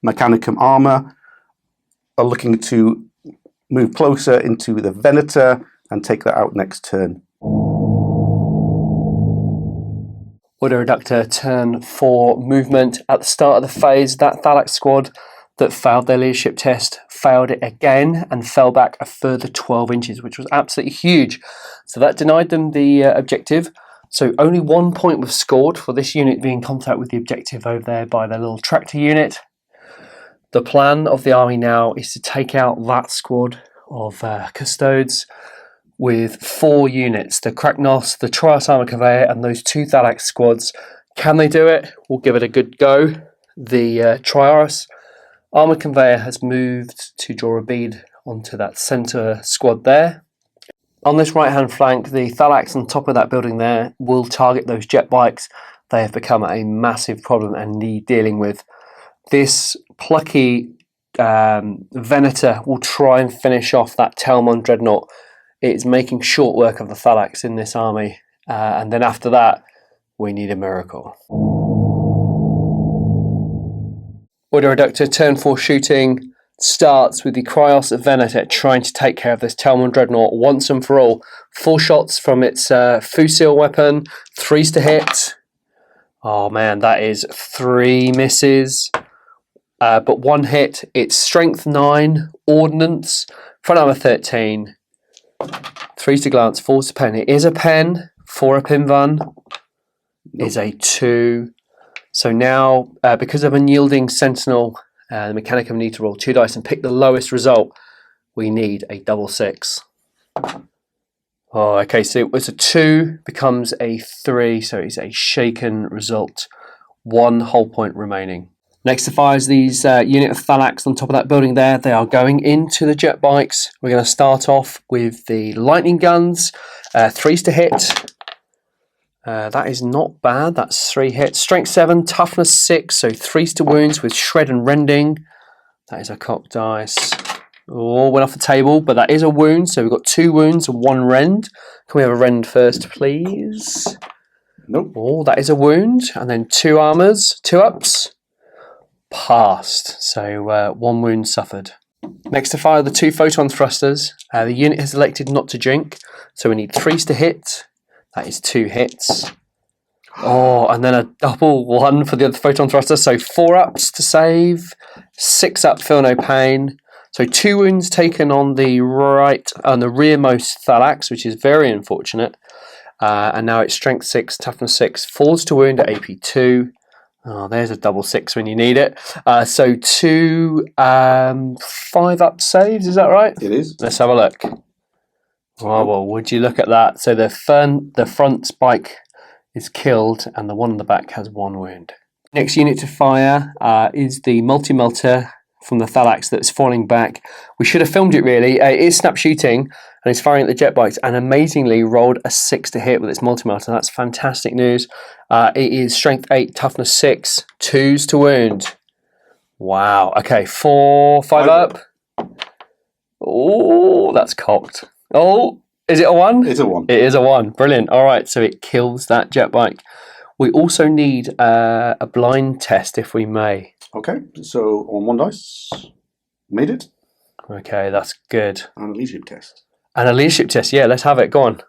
Mechanicum armour, are looking to move closer into the Venator and take that out next turn. Ordo Reductor turn 4 movement. At the start of the phase, that Thalax squad that failed their leadership test failed it again and fell back a further 12 inches, which was absolutely huge. So that denied them the objective. So only 1 point was scored for this unit being in contact with the objective over there by their little tractor unit. The plan of the army now is to take out that squad of Custodes with 4 units, the Kraknos, the Trias Armor Conveyor, and those 2 Thalax squads. Can they do it? We'll give it a good go. The Trias Armor Conveyor has moved to draw a bead onto that centre squad there. On this right hand flank, the Thalax on top of that building there will target those jet bikes. They have become a massive problem and need dealing with. This plucky Venator will try and finish off that Telmon Dreadnought. It's making short work of the Thalax in this army. And then after that, we need a miracle. Ordo Reductor turn 4 shooting starts with the Cryos Venator trying to take care of this Telmon Dreadnought once and for all. 4 shots from its Fusil weapon, 3s to hit. Oh man, that is 3 misses. But 1 hit. It's Strength 9, Ordnance, Front Armor 13, 3s to glance, 4s to pen. It is a pen, 4-up invuln is a 2. So now, because of unyielding Sentinel, the Mechanicum need to roll 2 dice and pick the lowest result. We need a double 6. Oh, okay, so it was a 2, becomes a 3, so it's a shaken result. 1 whole point remaining. Next to fire is these unit of Thalax on top of that building there. They are going into the jet bikes. We're going to start off with the lightning guns. 3s to hit. That is not bad. That's 3 hits. Strength 7, toughness 6, so 3s to wounds with shred and rending. That is a cock dice. Oh, went off the table, but that is a wound. So we've got 2 wounds and 1 rend. Can we have a rend first, please? Nope. Oh, that is a wound. And then 2 armors, 2 ups. Passed. So 1 wound suffered. Next to fire the 2 photon thrusters. The unit has elected not to jink, so we need 3s to hit. That is 2 hits. Oh, and then a double 1 for the other photon thruster. So 4 ups to save, 6 up, feel no pain. So 2 wounds taken on the right, on the rearmost Thalax, which is very unfortunate. And now it's strength 6, toughness 6, falls to wound at AP 2. Oh, there's a double 6 when you need it. So 2 5-up saves, is that right? It is. Let's have a look. Oh, well, would you look at that? So the front spike is killed and the one on the back has 1 wound. Next unit to fire is the multi-melter from the Thalax that's falling back. We should have filmed it really. It is snap shooting and he's firing at the jet bikes, and amazingly rolled a 6 to hit with its multi-melter. That's fantastic news. It is strength 8, toughness 6, 2s to wound. Wow. Okay, 4, 5 up. Oh, that's cocked. Oh, is it a 1? It's a 1. It is a 1. Brilliant. All right, so it kills that jet bike. We also need a blind test, if we may. Okay, so on 1 dice, made it. Okay, that's good. And a leadership test. And a leadership test, yeah, let's have it. Go on.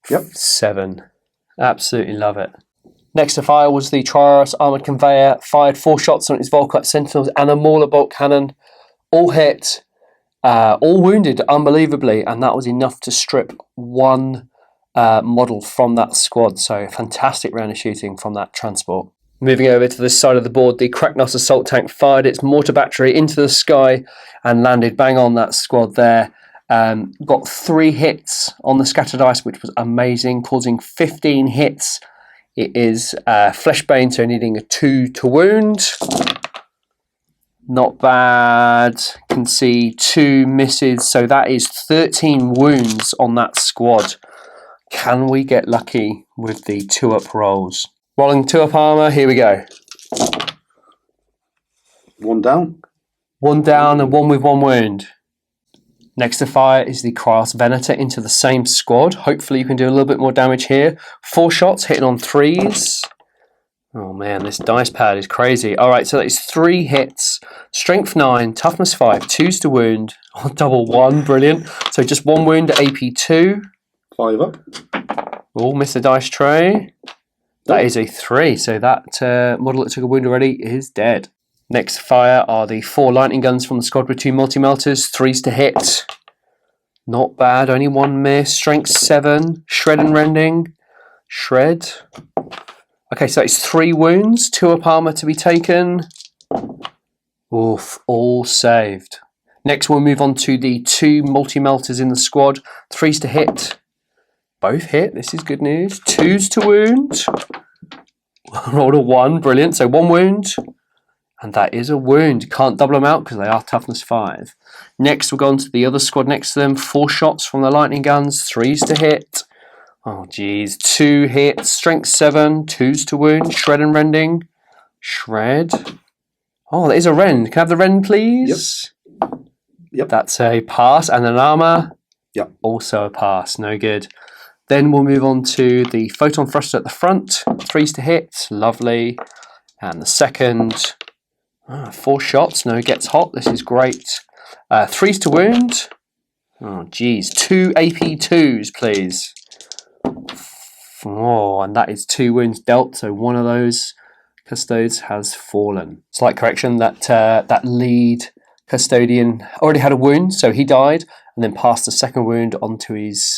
Yep. 7. Absolutely love it. Next to fire was the Triaris armoured conveyor. Fired 4 shots on its Volkite Sentinels and a Mauler bolt cannon. All hit, all wounded, unbelievably, and that was enough to strip 1 model from that squad. So fantastic round of shooting from that transport. Moving over to this side of the board, the Kraknos assault tank fired its mortar battery into the sky and landed bang on that squad there. Got 3 hits on the scattered ice, which was amazing, causing 15 hits. It is Fleshbane, so needing a 2 to wound. Not bad. Can see 2 misses, so that is 13 wounds on that squad. Can we get lucky with the 2-up rolls? Rolling 2-up armour, here we go. 1 down. 1 down and 1 with 1 wound. Next to fire is the Kryos Venator into the same squad. Hopefully you can do a little bit more damage here. 4 shots, hitting on 3s. Oh man, this dice pad is crazy. Alright, so that is 3 hits. Strength 9, toughness 5, 2s to wound. Oh, double 1, brilliant. So just 1 wound at AP 2. 5 up. Oh, missed the dice tray. That is a 3, so that model that took a wound already is dead. Next fire are the 4 lightning guns from the squad with 2 multi-melters, 3s to hit. Not bad, only 1 miss. Strength 7, shred and rending. Shred. Okay, so it's 3 wounds, 2-up armour to be taken. Oof, all saved. Next we'll move on to the 2 multi-melters in the squad, 3s to hit. Both hit, this is good news. 2s to wound. Rolled a 1, brilliant. So 1 wound, and that is a wound. Can't double them out because they are toughness 5. Next we'll go on to the other squad next to them. 4 shots from the lightning guns, 3s to hit. Oh geez, 2 hits, strength 7, 2s to wound, shred and rending. Shred. Oh, that is a rend. Can I have the rend, please? Yep. That's a pass, and an armour. Yep. Also a pass, no good. Then we'll move on to the photon thruster at the front. 3s to hit, lovely. And the second, 4 shots, no, gets hot, this is great. 3s to wound. Oh geez, 2 AP2s, please. Oh, and that is 2 wounds dealt, so one of those Custodes has fallen. Slight correction, that lead custodian already had a wound, so he died, and then passed the second wound onto his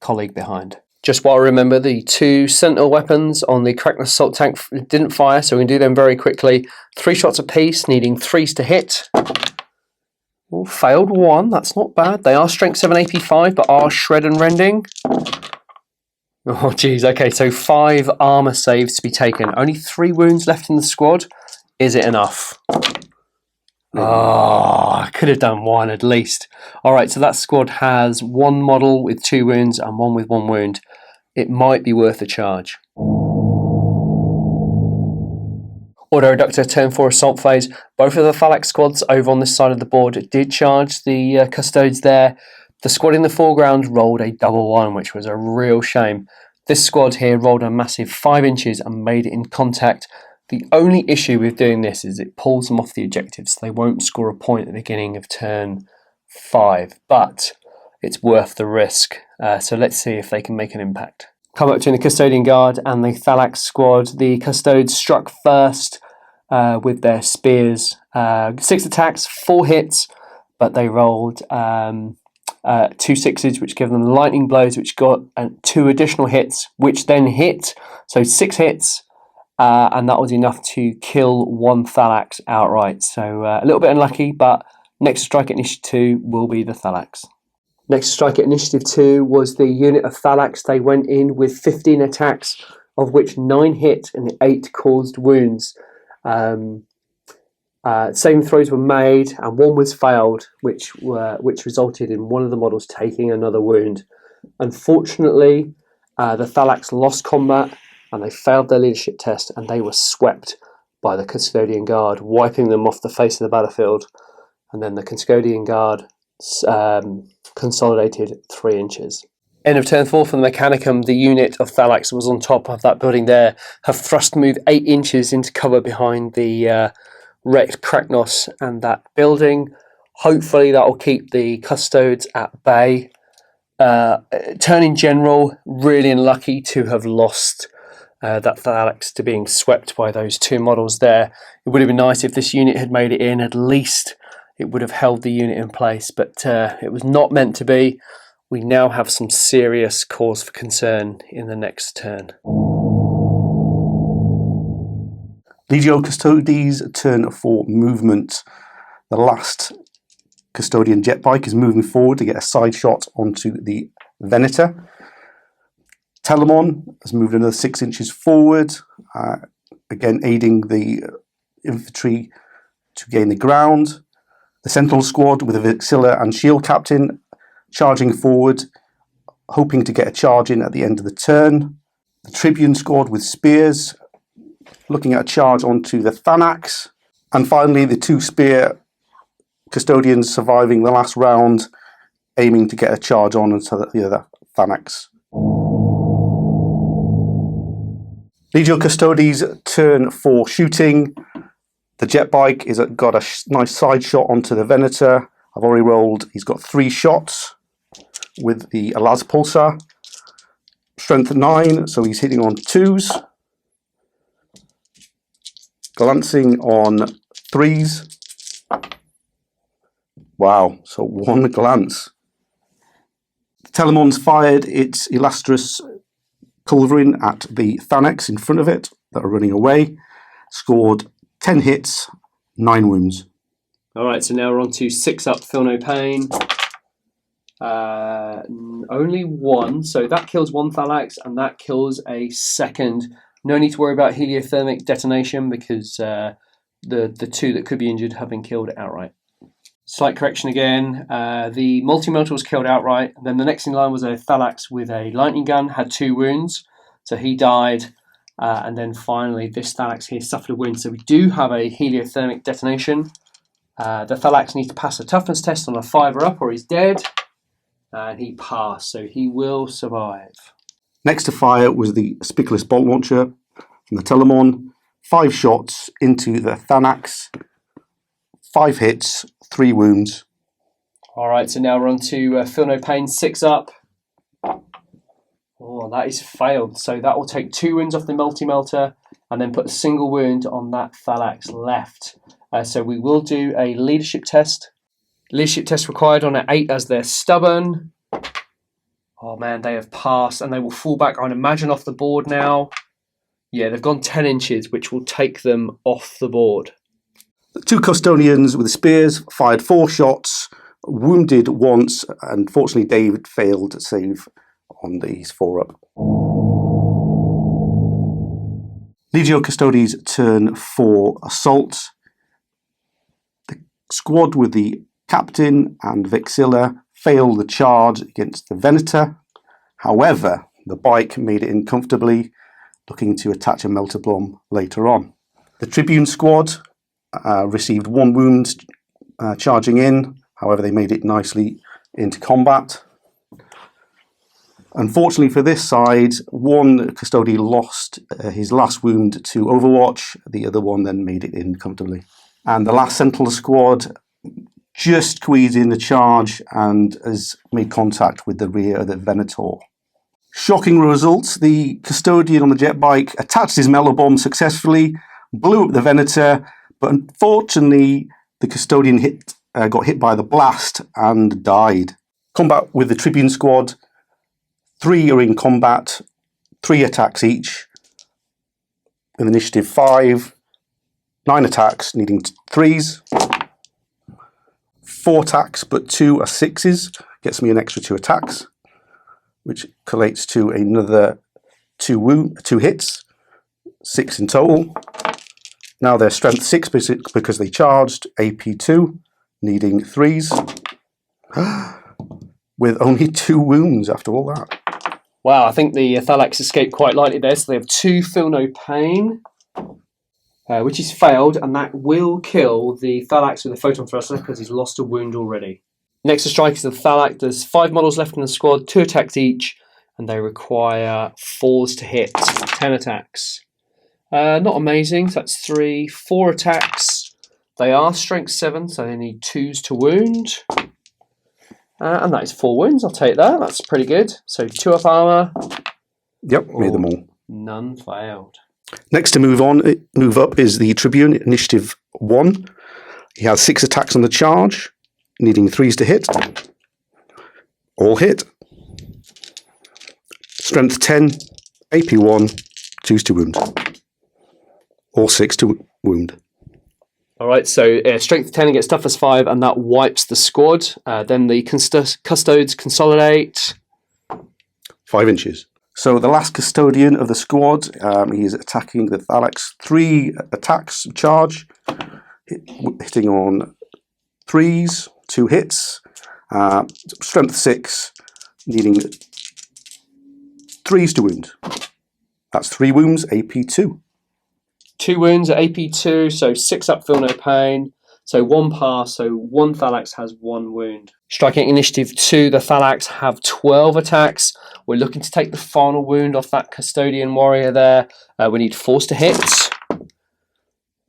colleague behind. Just while I remember, the 2 sentinel weapons on the Kraknos assault tank didn't fire, so we can do them very quickly. 3 shots apiece, needing 3s to hit. Oh, failed 1, that's not bad. They are strength 7 AP 5, but are shred and rending. Oh geez, okay, so 5 armour saves to be taken. Only 3 wounds left in the squad. Is it enough? Oh, I could have done 1 at least. Alright, so that squad has 1 model with 2 wounds and 1 with 1 wound. It might be worth a charge. Ordo Reductor turn 4 assault phase. Both of the Thalax squads over on this side of the board did charge the Custodes there. The squad in the foreground rolled a double 1, which was a real shame. This squad here rolled a massive 5 inches and made it in contact. The only issue with doing this is it pulls them off the objectives. So they won't score a point at the beginning of turn 5, but it's worth the risk. So let's see if they can make an impact. Come up between the Custodian Guard and the Thalax squad. The Custodes struck first with their spears. 6 attacks, 4 hits, but they rolled 2 6s, which give them lightning blows, which got 2 additional hits, which then hit. So 6 hits, and that was enough to kill 1 Thalax outright. So a little bit unlucky, but next strike at Initiative 2 will be the Thalax. Next strike at Initiative 2 was the unit of Thalax. They went in with 15 attacks, of which 9 hit and 8 caused wounds. Saving throws were made, and one was failed, which resulted in one of the models taking another wound. Unfortunately, the Thalax lost combat, and they failed their leadership test, and they were swept by the Custodian Guard, wiping them off the face of the battlefield. And then the Custodian Guard consolidated 3 inches. End of turn 4 for the Mechanicum. The unit of Thalax was on top of that building there, have thrust moved 8 inches into cover behind the wrecked Kraknos and that building. Hopefully that will keep the Custodes at bay. Turn in general, really unlucky to have lost that Thalax to being swept by those 2 models there. It would have been nice if this unit had made it in. At least it would have held the unit in place, but it was not meant to be. We now have some serious cause for concern in the next turn. Legio Custodes, turn 4 movement. The last Custodian jet bike is moving forward to get a side shot onto the Venator. Telemon has moved another 6 inches forward, again aiding the infantry to gain the ground. The Sentinel squad with a Vexilla and Shield Captain charging forward, hoping to get a charge in at the end of the turn. The Tribune squad with spears, looking at a charge onto the Thanax. And finally, the 2 spear Custodians surviving the last round, aiming to get a charge on into the other Thanax. Legio Custodes, turn 4 shooting. The jet bike has got a nice side shot onto the Venator. I've already rolled, he's got 3 shots with the Alaz Pulsar. Strength 9, so he's hitting on 2s. Glancing on 3s. Wow, so 1 glance. Telemon's fired its illustrious culverin at the Thanax in front of it that are running away. Scored 10 hits, 9 wounds. Alright, so now we're on to 6 up, feel no pain. Only 1, so that kills 1 Thalax and that kills a second. No need to worry about heliothermic detonation because the 2 that could be injured have been killed outright. Slight correction again, the multi-melter was killed outright, and then the next in line was a Thalax with a lightning gun, had 2 wounds, so he died, and then finally this Thalax here suffered a wound, so we do have a heliothermic detonation. The Thalax needs to pass a toughness test on a 5 or up or he's dead, and he passed, so he will survive. Next to fire was the Spiculus bolt launcher from the Telemon. 5 shots into the Thanax, 5 hits, 3 wounds. Alright, so now we're on to feel no pain, 6 up. Oh, that is failed, so that will take 2 wounds off the multi-melter and then put a single wound on that Thalax left. So we will do a leadership test. Leadership test required on an 8 as they're stubborn. Oh man, they have passed and they will fall back, I'd imagine, off the board now. Yeah, they've gone 10 inches, which will take them off the board. The 2 Custodians with spears fired 4 shots, wounded once, and fortunately David failed to save on these 4 up. Legio Custodes turn 4 assault. The squad with the captain and Vexilla failed the charge against the Venator. However, the bike made it in comfortably, looking to attach a melter bomb later on. The Tribune squad received 1 wound charging in. However, they made it nicely into combat. Unfortunately for this side, 1 Custodian lost his last wound to Overwatch. The other one then made it in comfortably. And the last Sentinel squad just squeezed in the charge and has made contact with the rear of the Venator. Shocking results. The Custodian on the jet bike attached his melter bomb successfully, blew up the Venator, but unfortunately the Custodian got hit by the blast and died. Combat with the Tribune squad. 3 are in combat, 3 attacks each, with initiative 5, 9 attacks needing 3s, 4 attacks but 2 are 6s, gets me an extra 2 attacks, which collates to another 2 hits, 6 in total. Now they're strength 6 because they charged, AP 2, needing 3s, with only 2 wounds after all that. Wow, I think the Thalax escaped quite lightly there, so they have 2 feel no pain, which is failed, and that will kill the Thalax with a photon thruster because he's lost a wound already. Next to strike is the Thalax. There's 5 models left in the squad, 2 attacks each, and they require 4s to hit, 10 attacks. Not amazing, so that's 3, 4 attacks. They are strength 7, so they need 2s to wound. And that is 4 wounds, I'll take that, that's pretty good. So 2 up armour. Yep, made them all. None failed. Next to move up is the Tribune, Initiative 1. He has 6 attacks on the charge, needing 3s to hit. All hit. Strength 10, AP 1, 2s to wound. All 6 to wound. Alright, so strength 10 against toughness 5, and that wipes the squad. Then the Custodes consolidate. 5 inches. So the last custodian of the squad, he is attacking the Thalax. 3 attacks charge, hitting on 3s, 2 hits. Strength 6, needing 3s to wound. That's 3 wounds, AP 2. 2 wounds at AP 2, so 6 up, feel no pain. So 1 pass, so 1 Thalax has 1 wound. Striking Initiative 2, the Thalax have 12 attacks. We're looking to take the final wound off that Custodian warrior there. We need 4s to hit.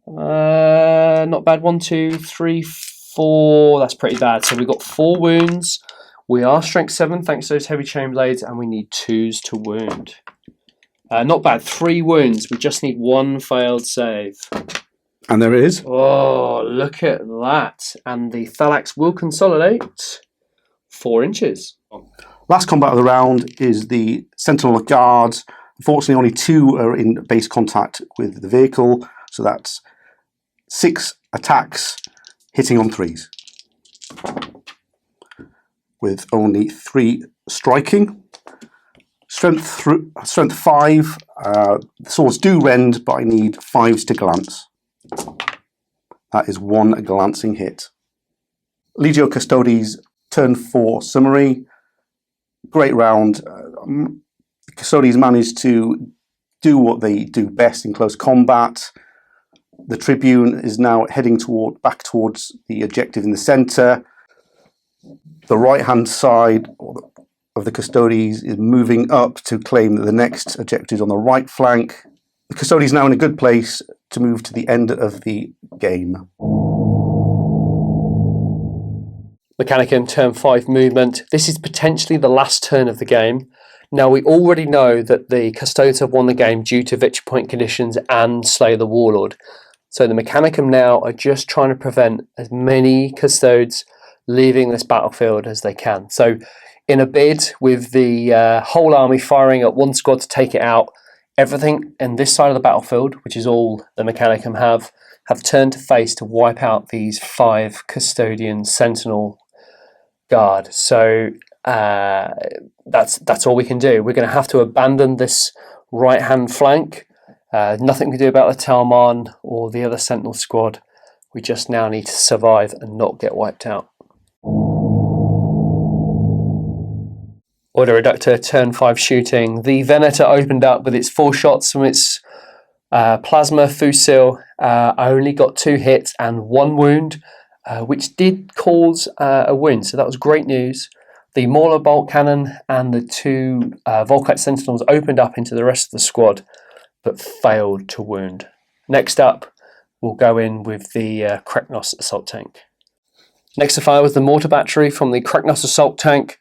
Not bad. 1, 2, 3, 4. That's pretty bad. So we've got 4 wounds. We are strength 7 thanks to those heavy chain blades, and we need 2s to wound. Not bad. 3 wounds. We just need 1 failed save. And there it is. Oh, look at that. And the Thalax will consolidate 4 inches. Last combat of the round is the Sentinel Guards. Unfortunately, only 2 are in base contact with the vehicle, so that's 6 attacks hitting on 3s, with only 3 striking. Strength 5. The swords do rend, but I need 5s to glance. That is 1 glancing hit. Legio Custodes, turn 4 summary. Great round. Custodes managed to do what they do best in close combat. The Tribune is now heading back towards the objective in the centre. The right-hand side of the Custodes is moving up to claim the next objective on the right flank. The Custodes is now in a good place to move to the end of the game. Mechanicum turn 5 movement. This is potentially the last turn of the game. Now we already know that the Custodes have won the game due to victory point conditions and Slay the Warlord. So the Mechanicum now are just trying to prevent as many Custodes leaving this battlefield as they can. So in a bid with the whole army firing at 1 squad to take it out, everything in this side of the battlefield, which is all the Mechanicum have turned to face to wipe out these 5 Custodian Sentinel Guard. So that's all we can do. We're going to have to abandon this right-hand flank. Nothing we can do about the Talman or the other Sentinel squad. We just now need to survive and not get wiped out. Ordo Reductor, turn 5 shooting. The Venator opened up with its 4 shots from its plasma fusil. Only got 2 hits and 1 wound, which did cause a win, so that was great news. The Mauler bolt cannon and the 2 Volkite Sentinels opened up into the rest of the squad, but failed to wound. Next up, we'll go in with the Kreknos assault tank. Next to fire was the mortar battery from the Kreknos assault tank.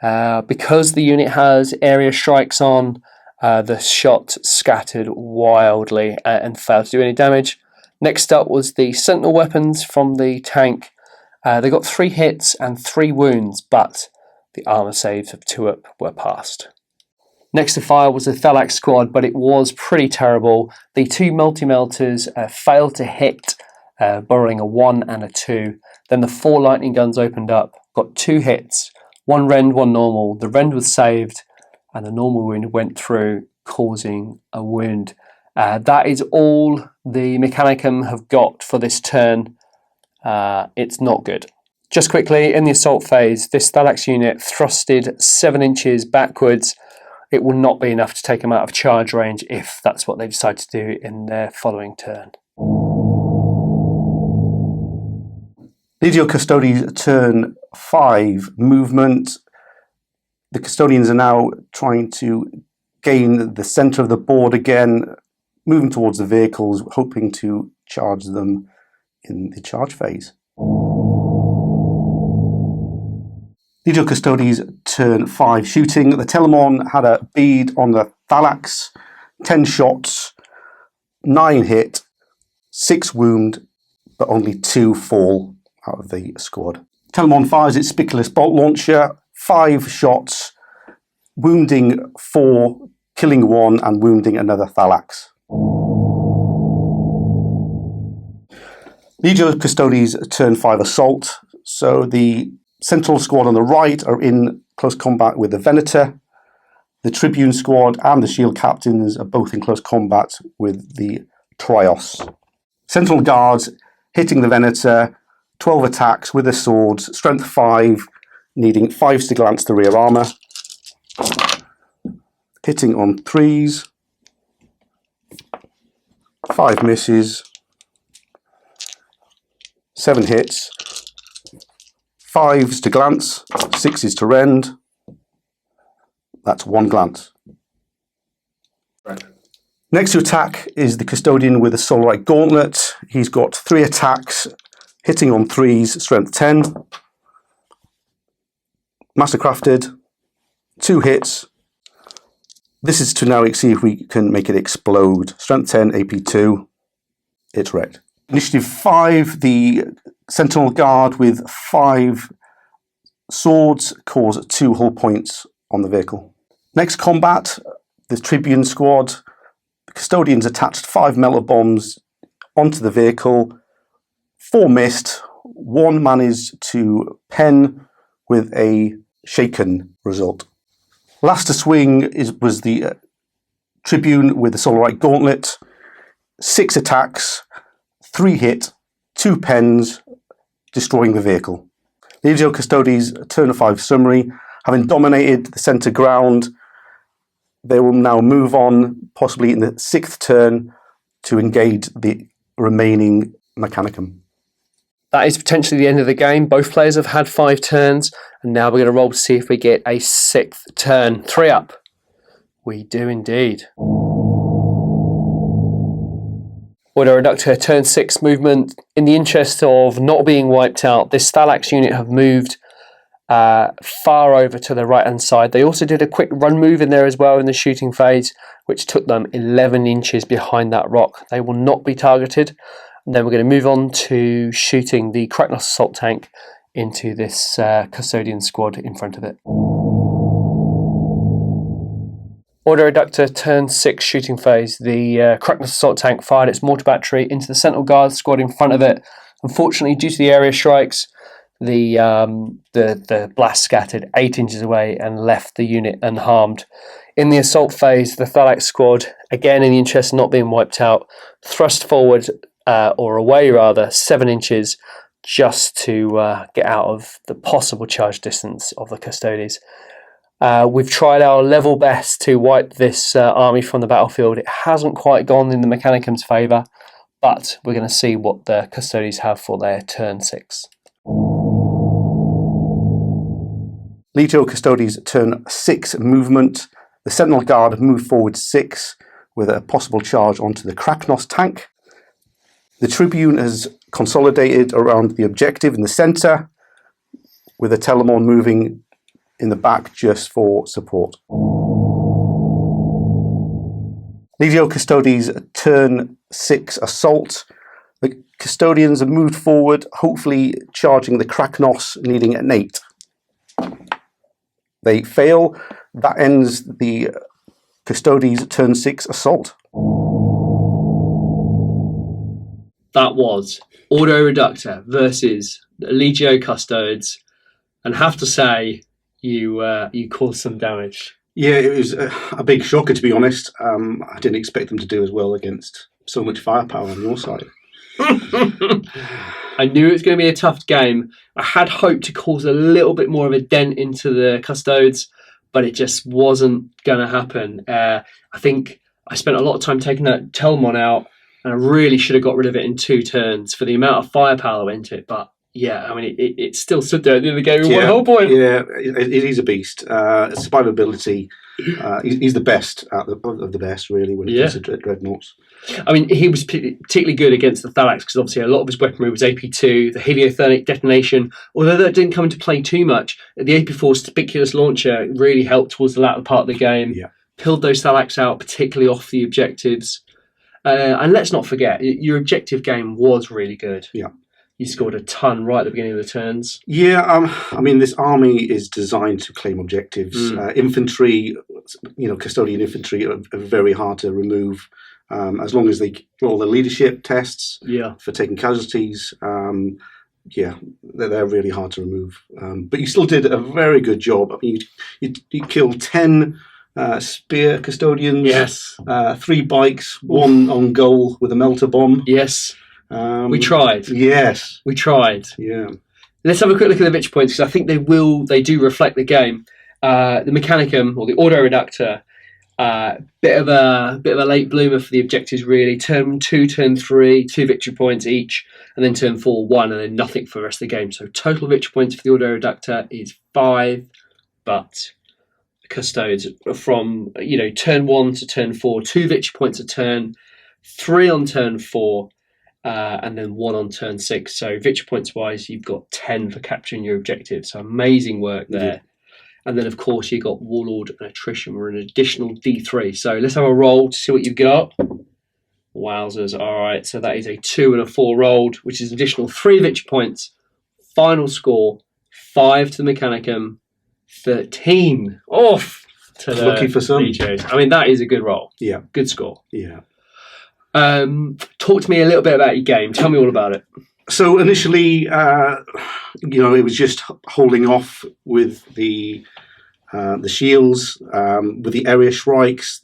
Because the unit has area strikes on, the shot scattered wildly and failed to do any damage. Next up was the Sentinel weapons from the tank. They got 3 hits and 3 wounds, but the armour saves of 2 up were passed. Next to fire was the Thalax squad, but it was pretty terrible. The 2 multi-melters failed to hit, borrowing a 1 and a 2. Then the 4 lightning guns opened up, got 2 hits, 1 rend, 1 normal. The rend was saved, and the normal wound went through, causing a wound. That is all the Mechanicum have got for this turn. It's not good. Just quickly, in the assault phase, this Thalax unit thrusted 7 inches backwards. It will not be enough to take them out of charge range if that's what they decide to do in their following turn. Legio Custodes turn 5 movement. The Custodians are now trying to gain the centre of the board again, moving towards the vehicles, hoping to charge them in the charge phase. Legio Custodes turn 5 shooting. The Telemon had a bead on the Thalax, 10 shots, 9 hit, 6 wound, but only 2 fall out of the squad. Telemon fires its Spiculus bolt launcher, 5 shots, wounding 4, killing 1 and wounding another Thalax. Legio Custodes turn 5 assault. So the Sentinel squad on the right are in close combat with the Venator. The Tribune squad and the Shield captains are both in close combat with the Trios. Sentinel guards hitting the Venator, 12 attacks with their swords, strength 5, needing 5 to glance the rear armour. Hitting on 3s, 5 misses, 7 hits, 5s to glance, 6s to rend. That's 1 glance. Right. Next to attack is the Custodian with a Solarite Gauntlet. He's got 3 attacks, hitting on 3s, strength 10. Mastercrafted, 2 hits. This is to now see if we can make it explode. Strength 10, AP 2. It's wrecked. Initiative 5, the Sentinel Guard with 5 swords cause 2 hull points on the vehicle. Next combat, the Tribune squad. The Custodians attached 5 melter bombs onto the vehicle. 4 missed. 1 managed to pen with a shaken result. Last to swing was the Tribune with the Solarite Gauntlet. 6 attacks, 3 hit, 2 pens, destroying the vehicle. Legio Custodes turn 5 summary. Having dominated the centre ground, they will now move on, possibly in the 6th turn, to engage the remaining Mechanicum. That is potentially the end of the game. Both players have had 5 turns, and now we're going to roll to see if we get a 6th turn. 3 up. We do indeed. Ordo Reductor turn 6 movement. In the interest of not being wiped out, this Thalax unit have moved far over to the right hand side. They also did a quick run move in there as well in the shooting phase, which took them 11 inches behind that rock. They will not be targeted. And then we're going to move on to shooting the Kragnos assault tank into this Custodian squad in front of it. Ordo Reductor turn 6 shooting phase. The Kragnos assault tank fired its mortar battery into the Sentinel Guard squad in front of it. Unfortunately, due to the area strikes, the blast scattered 8 inches away and left the unit unharmed. In the assault phase, the Thalax squad, again in the interest of not being wiped out, thrust forward, or away rather, 7 inches just to get out of the possible charge distance of the Custodes. We've tried our level best to wipe this army from the battlefield. It hasn't quite gone in the Mechanicum's favour, but we're going to see what the Custodes have for their turn 6. Legio Custodes turn 6 movement. The Sentinel Guard move forward 6 with a possible charge onto the Kragnos tank. The Tribune has consolidated around the objective in the centre, with the Telemon moving in the back just for support. Legio Custodes turn 6 assault. The Custodians have moved forward, hopefully charging the Kragnos, needing an 8. They fail. That ends the Custodes turn 6 assault. That was Ordo Reductor versus Legio Custodes, and have to say, you caused some damage. Yeah, it was a big shocker, to be honest. I didn't expect them to do as well against so much firepower on your side. I knew it was going to be a tough game. I had hoped to cause a little bit more of a dent into the Custodes, but it just wasn't going to happen. I think I spent a lot of time taking that Telmon out, and I really should have got rid of it in 2 turns for the amount of firepower that went it. But yeah, I mean, it still stood there at the end of the game with one whole point. Yeah, he's a beast. Survivability, he's the best of the best, really, when it comes to Dreadnoughts. I mean, he was particularly good against the Thalax because obviously a lot of his weaponry was AP2, the heliothermic detonation. Although that didn't come into play too much, the AP4 Spiculous Launcher really helped towards the latter part of the game. Yeah. Pilled those Thalax out, particularly off the objectives. And let's not forget, your objective game was really good. Yeah. You scored a ton right at the beginning of the turns. Yeah, I mean, this army is designed to claim objectives. Infantry, custodian infantry are very hard to remove. As long as they roll the leadership tests for taking casualties, they're really hard to remove. But you still did a very good job. I mean, you killed 10 spear custodians, 3 bikes, 1 on goal with a melter bomb. Yes, we tried. Yes, we tried. Yeah. Let's have a quick look at the victory points because I think they do reflect the game. The Mechanicum or the Ordo Reductor. Bit of a late bloomer for the objectives, really. Turn 2, turn 3, 2 victory points each, and then turn 4, 1, and then nothing for the rest of the game. So total victory points for the Ordo Reductor is 5, but Custodes from turn 1 to turn 4, 2 victory points a turn, 3 on turn 4, and then 1 on turn 6. So victory points wise, you've got 10 for capturing your objective. So amazing work there. Yeah. And then, of course, you got Warlord and Attrition were an additional D3. So let's have a roll to see what you've got. Wowzers. All right. So that is a 2 and a 4 rolled, which is an additional 3 victory points. Final score, 5 to the Mechanicum, 13 off to the Lucky for some. DJs. I mean, that is a good roll. Yeah. Good score. Yeah. Talk to me a little bit about your game. Tell me all about it. So initially, it was just holding off with the shields, with the area strikes,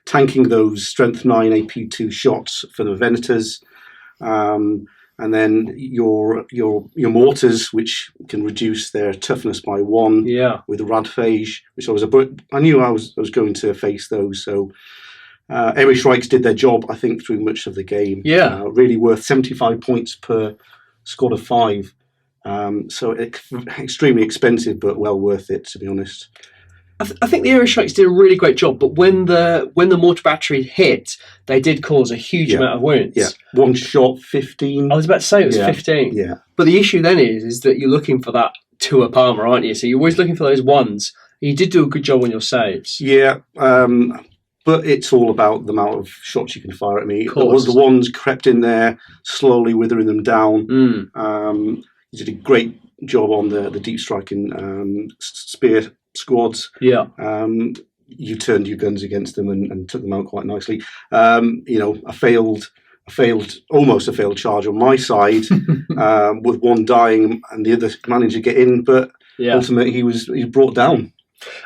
tanking those strength 9 AP2 shots for the Venators, and then your mortars, which can reduce their toughness by 1. With Radphage, which I knew I was going to face those. So area strikes did their job, I think, through much of the game. Really worth 75 points per squad of 5. So extremely expensive, but well worth it, to be honest. I think the area strikes did a really great job, but when the mortar battery hit, they did cause a huge amount of wounds. Yeah, 1 shot, 15. I was about to say it was 15. Yeah. But the issue then is that you're looking for that 2-up armor, aren't you? So you're always looking for those ones. You did do a good job on your saves. Yeah. But it's all about the amount of shots you can fire at me. The ones crept in there, slowly withering them down. You did a great job on the deep striking spear squads. Yeah. You turned your guns against them and took them out quite nicely. Almost a failed charge on my side, with 1 dying and the other managed to get in, but ultimately he was brought down.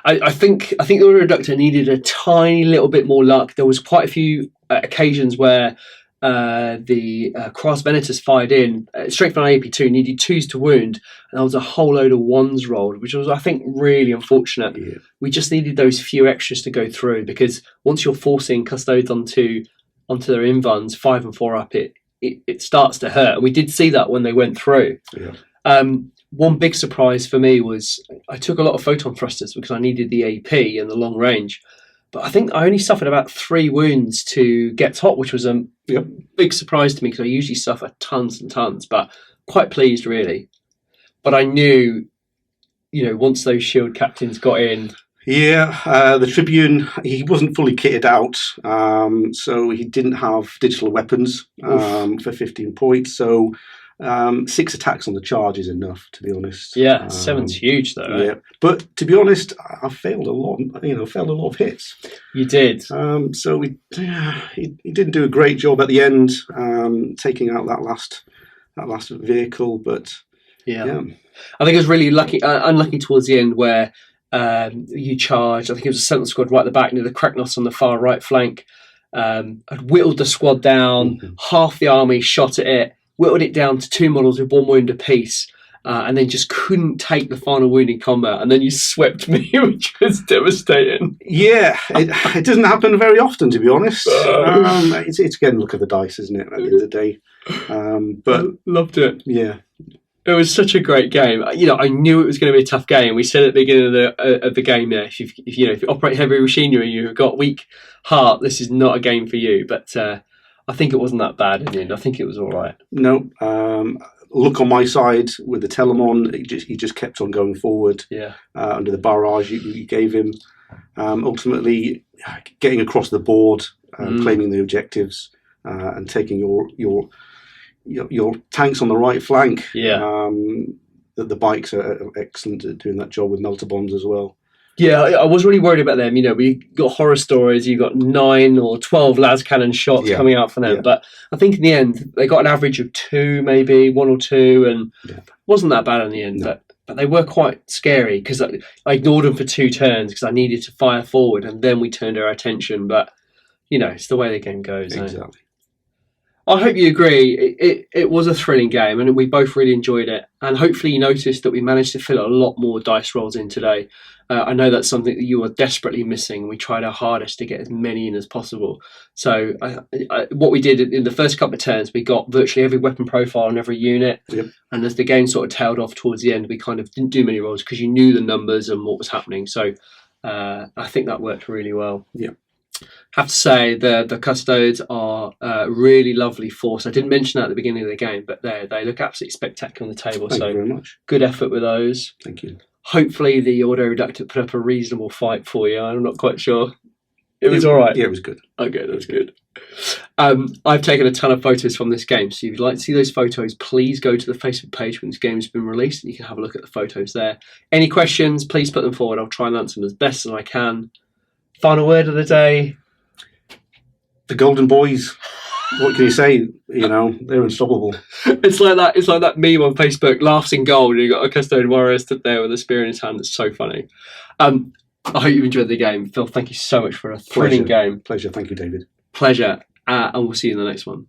I think the Ordo Reductor needed a tiny little bit more luck. There was quite a few occasions where the Cross Venators fired in. Strength 9 AP2 needed 2s to wound, and there was a whole load of 1s rolled, which was, I think, really unfortunate. Yeah. We just needed those few extras to go through, because once you're forcing Custodes onto their invuns 5 and 4 up, it starts to hurt. And we did see that when they went through. Yeah. One big surprise for me was I took a lot of photon thrusters because I needed the AP and the long range. But I think I only suffered about 3 wounds to get top, which was a big surprise to me because I usually suffer tons and tons, but quite pleased, really. But I knew, once those shield captains got in... Yeah, the Tribune, he wasn't fully kitted out, so he didn't have digital weapons for 15 points, so... 6 attacks on the charge is enough, to be honest. Yeah, 7's huge though. Right? Yeah, but to be honest, I failed a lot. Failed a lot of hits. You did. So he didn't do a great job at the end, taking out that last vehicle. But yeah. I think it was really unlucky towards the end where You charged. I think it was a Sentinel squad right at the back near the Kreknos on the far right flank. Had whittled the squad down. Half the army shot at it, whittled it down to 2 models with 1 wound apiece. And then just couldn't take the final wound in combat, and then you swept me, which was devastating. Yeah, it doesn't happen very often, to be honest. It's again, look at the dice, isn't it? At the end of the day, but I loved it. Yeah, it was such a great game. You know, I knew it was going to be a tough game. We said at the beginning of the game there, if you operate heavy machinery, you've got weak heart, this is not a game for you. But I think it wasn't that bad in the end. I think it was all right. No. Look on my side with the Telemon, he just kept on going forward. Yeah. Under the barrage you gave him, ultimately getting across the board, claiming the objectives, and taking your tanks on the right flank. Yeah. The bikes are excellent at doing that job with melter bombs as well. Yeah, I was really worried about them. You know, we got horror stories. You got 9 or 12 las cannon shots coming out from them. Yeah. But I think in the end, they got an average of 2, maybe 1 or 2, and it wasn't that bad in the end. No. But they were quite scary because I ignored them for 2 turns because I needed to fire forward, and then we turned our attention. But, you know, it's the way the game goes. Exactly. I hope you agree. It was a thrilling game, and we both really enjoyed it. And hopefully you noticed that we managed to fit a lot more dice rolls in today. I know that's something that you are desperately missing. We tried our hardest to get as many in as possible. So what we did in the first couple of turns, we got virtually every weapon profile on every unit. Yep. And as the game sort of tailed off towards the end, we kind of didn't do many rolls because you knew the numbers and what was happening. So I think that worked really well. Yeah. Have to say the Custodes are a really lovely force. I didn't mention that at the beginning of the game, but they look absolutely spectacular on the table. Thank you very much. Good effort with those. Thank you. Hopefully the Ordo Reductor put up a reasonable fight for you. I'm not quite sure. It was all right. Yeah, it was good. Okay, that's good. I've taken a ton of photos from this game, so if you'd like to see those photos, please go to the Facebook page when this game has been released, and you can have a look at the photos there. Any questions, please put them forward. I'll try and answer them as best as I can. Final word of the day. The Golden Boys. What can you say? You know, they're unstoppable. It's like that meme on Facebook, laughs in gold, and you've got a Custodian warrior stood there with a spear in his hand. It's so funny. I hope you enjoyed the game. Phil, thank you so much for a thrilling game. Pleasure. Thank you, David. Pleasure. And we'll see you in the next one.